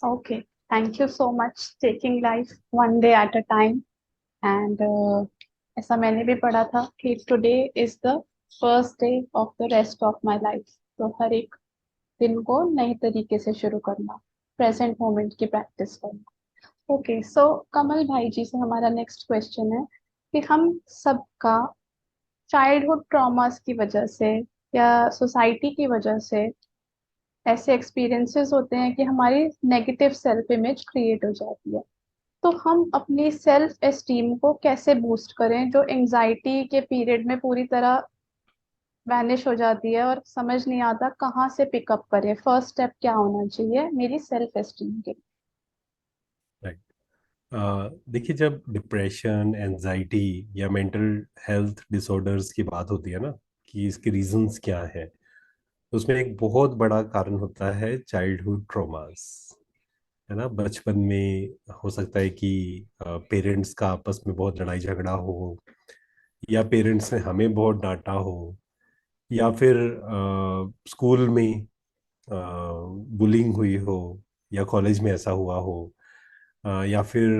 Okay, thank you so much. Taking life one day at a time. And ऐसा मैंने भी पढ़ा था कि today is the first day of the rest of my life. तो हर एक दिन को नए तरीके से शुरू करना, प्रेजेंट मोमेंट की प्रैक्टिस करना। ओके, सो कमल भाई जी से हमारा नेक्स्ट क्वेश्चन है कि हम सबका चाइल्डहुड ट्रॉमास की वजह से या सोसाइटी की वजह से ऐसे एक्सपीरियंसेस होते हैं कि हमारी नेगेटिव सेल्फ इमेज क्रिएट हो जाती है। तो हम अपनी सेल्फ एस्टीम को कैसे बूस्ट करें, जो एंजाइटी के पीरियड में पूरी तरह वैनिश हो जाती है और समझ नहीं आता कहाँ से पिकअप करें, फर्स्ट स्टेप क्या होना चाहिए मेरी सेल्फ एस्टीम के। राइट। देखिए, जब डिप्रेशन, एंजाइटी या मेंटल हेल्थ डिसऑर्डर्स की बात होती है ना, कि इसके रीजंस क्या है, तो उसमें एक बहुत बड़ा कारण होता है चाइल्डहुड ट्रॉमास। है ना, बचपन में हो सकता है कि पेरेंट्स का आपस में बहुत लड़ाई झगड़ा हो, या पेरेंट्स ने हमें बहुत डांटा हो, या फिर स्कूल में बुलिंग हुई हो, या कॉलेज में ऐसा हुआ हो, या फिर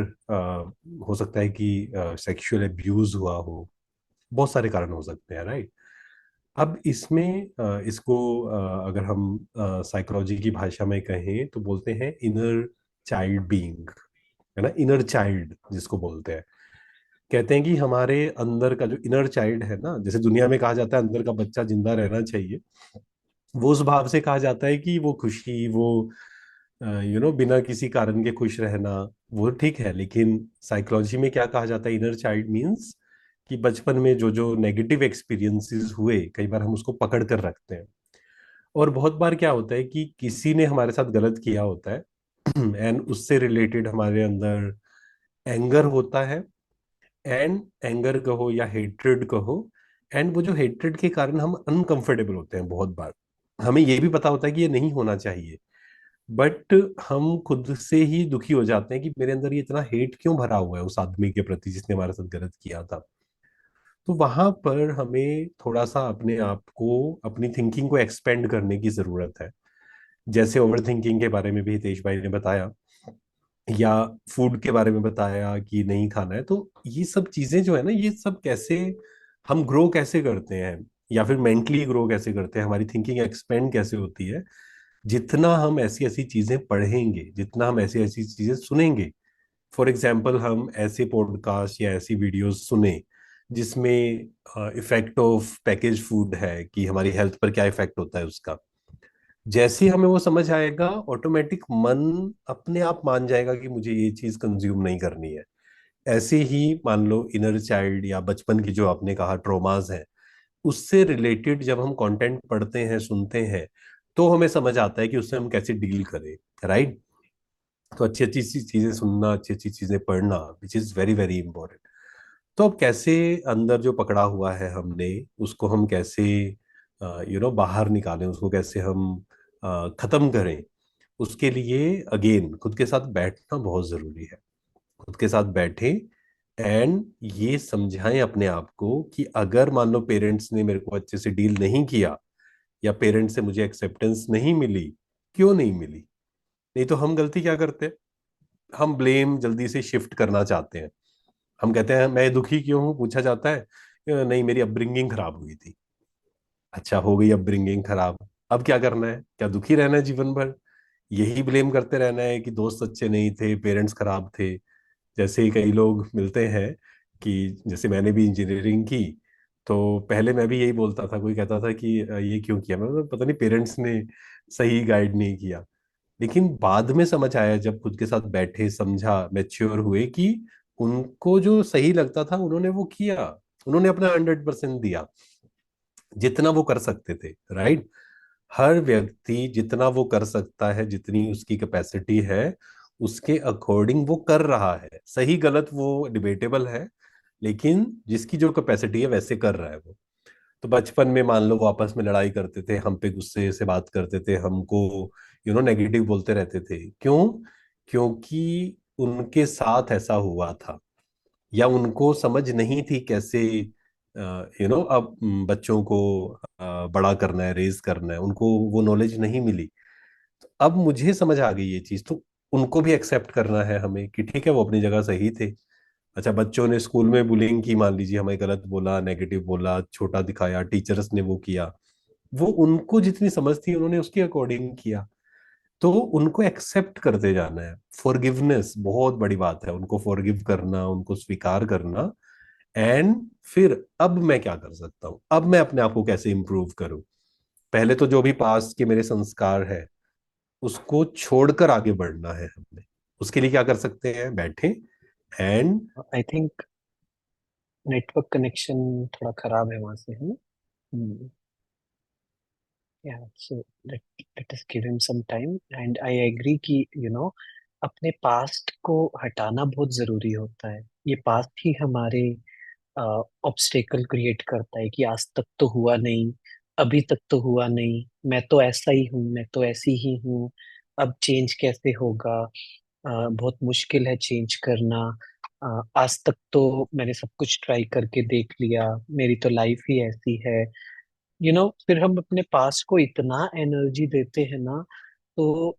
हो सकता है कि सेक्सुअल एब्यूज हुआ हो। बहुत सारे कारण हो सकते हैं, राइट। अब इसमें इसको अगर हम साइकोलॉजी की भाषा में कहें तो बोलते हैं इनर चाइल्ड बीइंग। है ना, इनर चाइल्ड जिसको बोलते हैं, कहते हैं कि हमारे अंदर का जो इनर चाइल्ड है ना, जैसे दुनिया में कहा जाता है अंदर का बच्चा जिंदा रहना चाहिए, वो उस भाव से कहा जाता है कि वो खुशी, वो बिना किसी कारण के खुश रहना, वो ठीक है। लेकिन साइकोलॉजी में क्या कहा जाता है, इनर चाइल्ड मीन्स कि बचपन में जो जो नेगेटिव एक्सपीरियंसेस हुए, कई बार हम उसको पकड़ कर रखते हैं। और बहुत बार क्या होता है कि किसी ने हमारे साथ गलत किया होता है एंड उससे रिलेटेड हमारे अंदर एंगर होता है, एंड एंगर कहो या हेट्रेड कहो, एंड वो जो हेट्रेड के कारण हम अनकंफर्टेबल होते हैं बहुत बार। हमें ये भी पता होता है कि ये नहीं होना चाहिए, बट हम खुद से ही दुखी हो जाते हैं कि मेरे अंदर ये इतना हेट क्यों भरा हुआ है उस आदमी के प्रति जिसने हमारे साथ गलत किया था। तो वहां पर हमें थोड़ा सा अपने आप को, अपनी थिंकिंग को एक्सपेंड करने की जरूरत है। जैसे ओवर थिंकिंग के बारे में भी हितेश भाई ने बताया, या फूड के बारे में बताया कि नहीं खाना है, तो ये सब चीजें जो है ना, ये सब कैसे हम ग्रो कैसे करते हैं, या फिर मेंटली ग्रो कैसे करते हैं, हमारी थिंकिंग एक्सपेंड कैसे होती है, जितना हम ऐसी ऐसी चीजें पढ़ेंगे, जितना हम ऐसी ऐसी चीजें सुनेंगे। फॉर एग्जाम्पल, हम ऐसे पॉडकास्ट या ऐसी वीडियोस सुने जिसमें इफेक्ट ऑफ पैकेज फूड है, कि हमारी हेल्थ पर क्या इफेक्ट होता है उसका, जैसे ही हमें वो समझ आएगा, ऑटोमेटिक मन अपने आप मान जाएगा कि मुझे ये चीज कंज्यूम नहीं करनी है। ऐसे ही मान लो इनर चाइल्ड या बचपन की जो आपने कहा ट्रोमाज है, उससे रिलेटेड जब हम कंटेंट पढ़ते हैं, सुनते हैं, तो हमें समझ आता है कि उससे हम कैसे डील करें, राइट। तो अच्छी अच्छी सी चीजें सुनना, अच्छी अच्छी चीजें पढ़ना, which is very very important. तो अब कैसे अंदर जो पकड़ा हुआ है हमने, उसको हम कैसे बाहर निकालें, उसको कैसे हम खत्म करें, उसके लिए अगेन खुद के साथ बैठना बहुत जरूरी है। खुद के साथ बैठें एंड ये समझाएं अपने आप को कि अगर मान लो पेरेंट्स ने मेरे को अच्छे से डील नहीं किया, या पेरेंट्स से मुझे एक्सेप्टेंस नहीं मिली, क्यों नहीं मिली। नहीं तो हम गलती क्या करते हैं, हम ब्लेम जल्दी से शिफ्ट करना चाहते हैं। हम कहते हैं मैं दुखी क्यों हूँ, पूछा जाता है, नहीं मेरी अपब्रिंगिंग खराब हुई थी। अच्छा, हो गई अपब्रिंगिंग खराब, अब क्या करना है, क्या दुखी रहना है जीवन भर, यही ब्लेम करते रहना है कि दोस्त अच्छे नहीं थे, पेरेंट्स खराब थे। जैसे ही कई लोग मिलते हैं, कि जैसे मैंने भी इंजीनियरिंग की, तो पहले मैं भी यही बोलता था, कोई कहता था कि ये क्यों किया, मैं बोला, पता नहीं पेरेंट्स ने सही गाइड नहीं किया। लेकिन बाद में समझ आया, जब खुद के साथ बैठे, समझा, मैच्योर हुए, कि उनको जो सही लगता था उन्होंने वो किया, उन्होंने अपना 100% दिया, जितना वो कर सकते थे, राइट। हर व्यक्ति जितना वो कर सकता है, जितनी उसकी कैपेसिटी है, उसके अकॉर्डिंग वो कर रहा है। सही गलत वो डिबेटेबल है, लेकिन जिसकी जो कैपेसिटी है वैसे कर रहा है वो। तो बचपन में मान लो वो आपस में लड़ाई करते थे, हम पे गुस्से से बात करते थे, हमको नेगेटिव बोलते रहते थे, क्यों? क्योंकि उनके साथ ऐसा हुआ था, या उनको समझ नहीं थी कैसे अब बच्चों को बड़ा करना है, रेज करना है, उनको वो नॉलेज नहीं मिली। तो अब मुझे समझ आ गई ये चीज, तो उनको भी एक्सेप्ट करना है हमें कि ठीक है, वो अपनी जगह सही थे। अच्छा, बच्चों ने स्कूल में बुलिंग की, मान लीजिए हमें गलत बोला, नेगेटिव बोला, छोटा दिखाया, टीचर्स ने वो किया, वो उनको जितनी समझ थी उन्होंने उसके अकॉर्डिंग किया। तो उनको एक्सेप्ट करते जाना है। फॉरगिवनेस बहुत बड़ी बात है, उनको फॉरगिव करना, उनको स्वीकार करना। एंड फिर अब मैं क्या कर सकता हूँ, अब मैं अपने आप को कैसे इंप्रूव करूं। पहले तो जो भी पास्ट के मेरे संस्कार है, उसको छोड़कर आगे बढ़ना है हमें। उसके लिए क्या कर सकते हैं, बैठें and I think network connection थोड़ा खराब है वहां से, है ना? हम्म। या so let us give him some time, and I agree कि अपने पास्ट को हटाना बहुत जरूरी होता है। ये पास्ट ही हमारे ऑब्स्टेकल क्रिएट करता है कि आज तक तो हुआ नहीं, अभी तक तो हुआ नहीं, मैं तो ऐसा ही हूँ, मैं तो ऐसी ही हूँ, अब चेंज कैसे होगा? बहुत मुश्किल है चेंज करना। आज तक तो मैंने सब कुछ ट्राई करके देख लिया, मेरी तो लाइफ ही ऐसी है। फिर हम अपने पास को इतना एनर्जी देते हैं ना, तो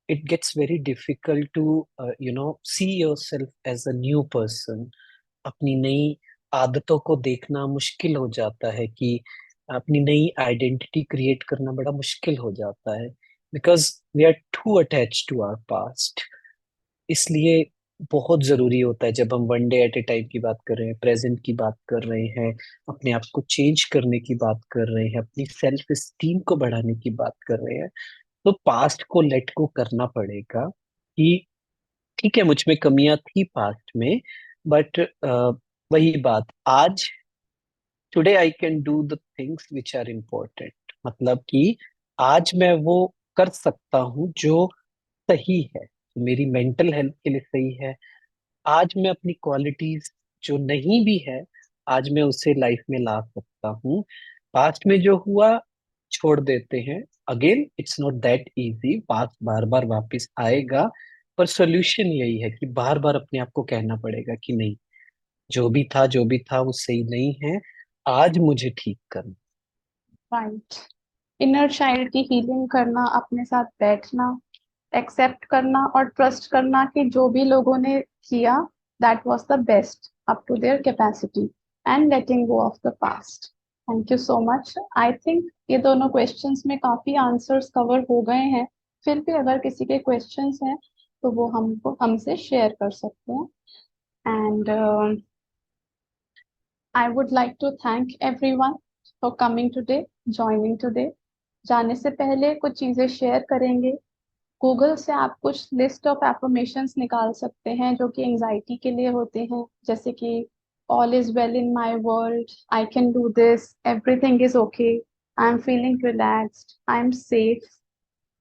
it gets very difficult to see yourself as a new person. अपनी नई आदतों को देखना मुश्किल हो जाता है, कि अपनी नई आइडेंटिटी क्रिएट करना बड़ा मुश्किल हो जाता है, because we are too attached to our past. इसलिए बहुत जरूरी होता है, जब हम one day at a time की बात कर रहे हैं, प्रेजेंट की बात कर रहे हैं, अपने आप को चेंज करने की बात कर रहे हैं, अपनी सेल्फ एस्टीम को बढ़ाने की बात कर रहे हैं, तो पास्ट को लेट को करना पड़ेगा। कि ठीक है, मुझ में कमियां थी पास्ट में, बट वही बात, आज today I can do the things which are important. मतलब कि आज मैं वो कर सकता हूँ जो सही है, मेरी मेंटल हेल्थ के लिए सही है। आज मैं अपनी क्वालिटीज जो नहीं भी है, आज मैं उसे लाइफ में ला सकता हूँ। पास्ट में जो हुआ छोड़ देते हैं। Again it's not that easy, past बार बार वापस आएगा, पर सोल्यूशन यही है कि बार बार अपने आप को कहना पड़ेगा कि नहीं, जो भी था जो भी था वो सही नहीं है, आज मुझे ठीक करना। राइट। इनर चाइल्ड की हीलिंग करना, अपने साथ बैठना, एक्सेप्ट करना और ट्रस्ट करना कि जो भी लोगों ने किया, that was the best up to their capacity, and letting go of the past. Thank you so much. I think ये दोनों क्वेश्चंस में काफी आंसर्स कवर हो गए हैं। फिर भी अगर किसी के क्वेश्चंस हैं तो वो हमसे शेयर कर सकते हैं। And I would like to thank everyone for coming today, joining today. जाने से पहले कुछ चीजें शेयर करेंगे। गूगल से आप कुछ लिस्ट ऑफ एफर्मेशंस निकाल सकते हैं जो कि एंजाइटी के लिए होते हैं, जैसे कि all is well in my world, I can do this, everything is okay, I am feeling relaxed, I am safe.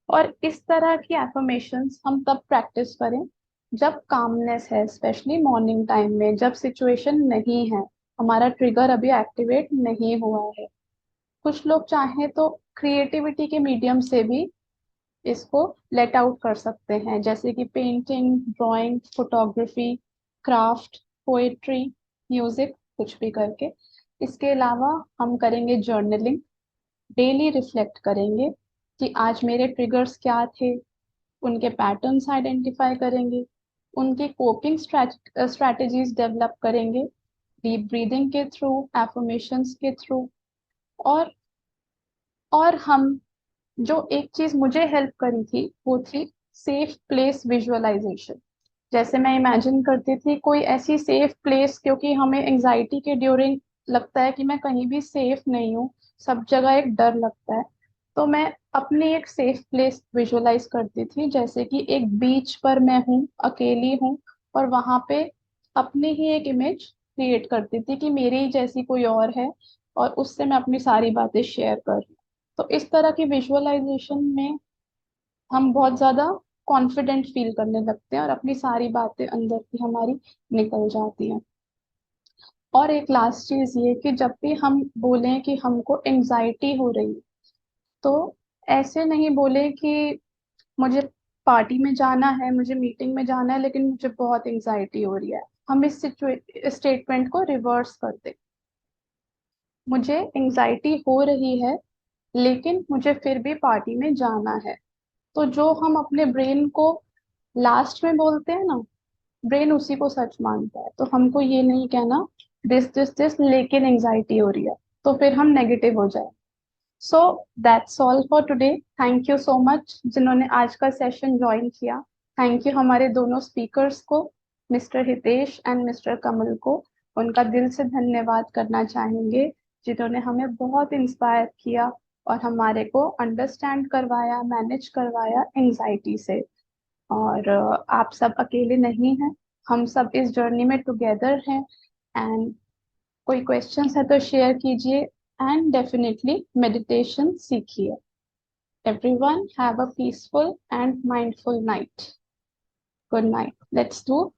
और इस तरह की एफर्मेशंस हम तब प्रैक्टिस करें जब कामनेस है, स्पेशली मॉर्निंग टाइम में, जब सिचुएशन नहीं है, हमारा ट्रिगर अभी एक्टिवेट नहीं हुआ है। कुछ लोग चाहें तो क्रिएटिविटी के मीडियम से भी इसको लेट आउट कर सकते हैं, जैसे कि painting, drawing, photography, craft, poetry, music, कुछ भी करके। इसके अलावा हम करेंगे जर्नलिंग, डेली रिफ्लेक्ट करेंगे कि आज मेरे ट्रिगर्स क्या थे, उनके पैटर्न्स आइडेंटिफाई करेंगे, उनकी कोपिंग स्ट्रैटेजीज डेवलप करेंगे, डीप ब्रीदिंग के थ्रू, एफर्मेशंस के थ्रू। और हम जो एक चीज मुझे हेल्प करी थी वो थी सेफ प्लेस विजुअलाइजेशन। जैसे मैं इमेजिन करती थी कोई ऐसी सेफ प्लेस, क्योंकि हमें एंजाइटी के ड्यूरिंग लगता है कि मैं कहीं भी सेफ नहीं हूँ, सब जगह एक डर लगता है। तो मैं अपनी एक सेफ प्लेस विजुअलाइज करती थी, जैसे कि एक बीच पर मैं हूँ, अकेली हूँ, और वहां पे अपनी ही एक इमेज क्रिएट करती थी कि मेरी ही जैसी कोई और है, और उससे मैं अपनी सारी बातें शेयर कर रही हूँ। तो इस तरह की विजुअलाइजेशन में हम बहुत ज्यादा कॉन्फिडेंट फील करने लगते हैं और अपनी सारी बातें अंदर की हमारी निकल जाती हैं। और एक लास्ट चीज ये कि जब भी हम बोलें कि हमको एंजाइटी हो रही है, तो ऐसे नहीं बोले कि मुझे पार्टी में जाना है, मुझे मीटिंग में जाना है, लेकिन मुझे बहुत एंजाइटी हो रही है। हम इस स्टेटमेंट को रिवर्स कर दें, मुझे एंजाइटी हो रही है लेकिन मुझे फिर भी पार्टी में जाना है। तो जो हम अपने ब्रेन को लास्ट में बोलते हैं ना, ब्रेन उसी को सच मानता है। तो हमको ये नहीं कहना दिस दिस दिस लेकिन एंजाइटी हो रही है, तो फिर हम नेगेटिव हो जाए। So that's all for today. Thank you so much जिन्होंने आज का सेशन ज्वाइन किया। थैंक यू हमारे दोनों स्पीकर्स को, मिस्टर हितेश एंड मिस्टर कमल को। उनका दिल से धन्यवाद करना चाहेंगे जिन्होंने हमें बहुत इंस्पायर किया और हमारे को अंडरस्टैंड करवाया, मैनेज करवाया एंजाइटी से। और आप सब अकेले नहीं हैं, हम सब इस जर्नी में टुगेदर हैं। एंड कोई क्वेश्चंस है तो शेयर कीजिए। एंड डेफिनेटली मेडिटेशन सीखिए। Everyone have a peaceful and mindful night. Good night. Let's do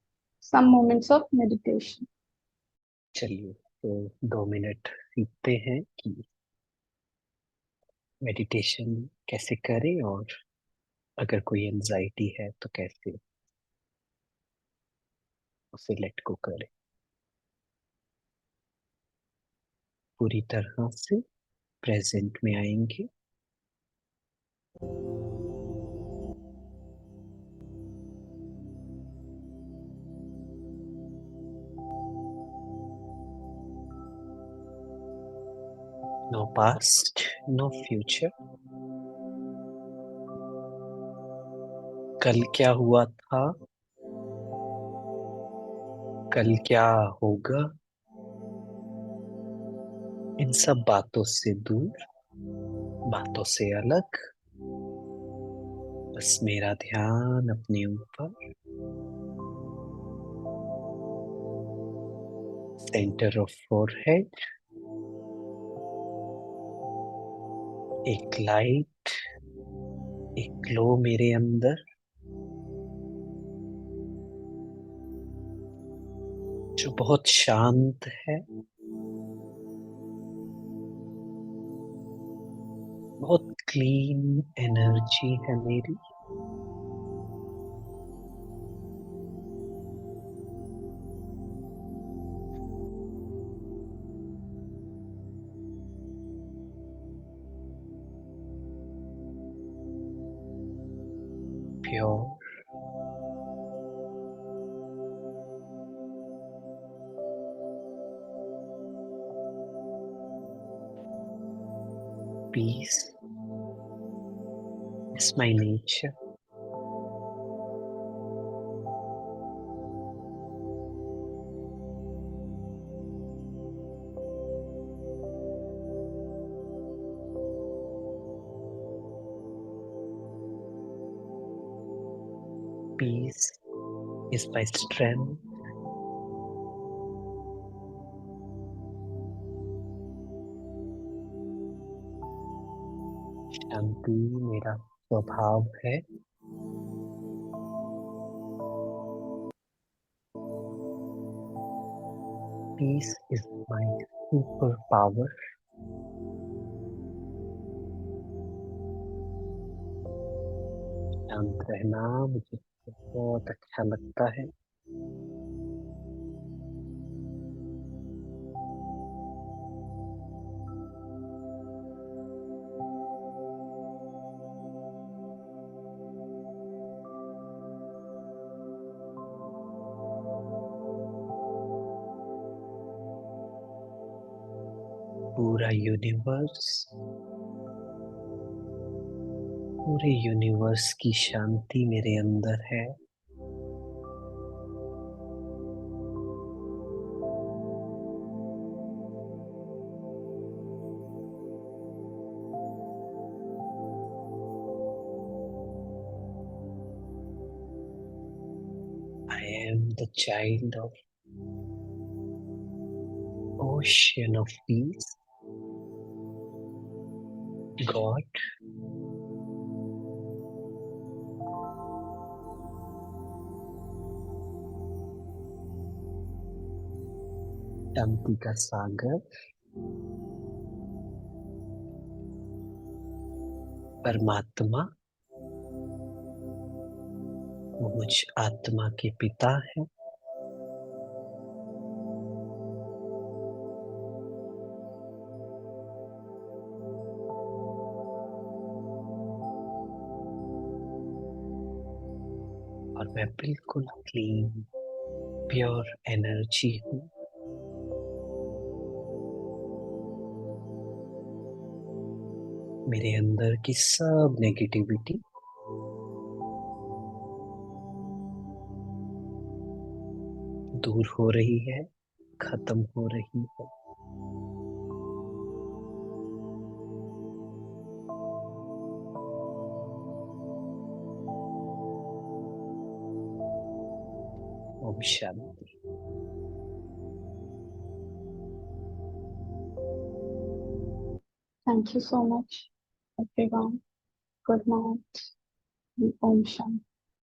some moments of meditation. चलिए, तो 2 मिनट सीखते हैं कि मेडिटेशन कैसे करें, और अगर कोई एंजाइटी है तो कैसे उसे लेट गो करें पूरी तरह से। प्रेजेंट में आएंगे। No past, no future. कल क्या हुआ था, कल क्या होगा, इन सब बातों से दूर, बातों से अलग। बस मेरा ध्यान अपने ऊपर, सेंटर ऑफ फोरहेड। एक लाइट, एक ग्लो मेरे अंदर, जो बहुत शांत है, बहुत क्लीन एनर्जी है मेरी। Pure, peace is my nature. Peace is my strength. शांति मेरा स्वभाव है। Peace is my super power. शांत रहना मुझे बहुत अच्छा लगता है। पूरा यूनिवर्स, पूरे यूनिवर्स की शांति मेरे अंदर है। I am the child of ocean of peace. God, शांति का सागर, परमात्मा, वो मुझ आत्मा के पिता है। और मैं बिल्कुल क्लीन प्योर एनर्जी हूँ। मेरे अंदर की सब नेगेटिविटी दूर हो रही है, खत्म हो रही है। और ओम शांति। Thank you so much everyone. Good night. ओम शांति।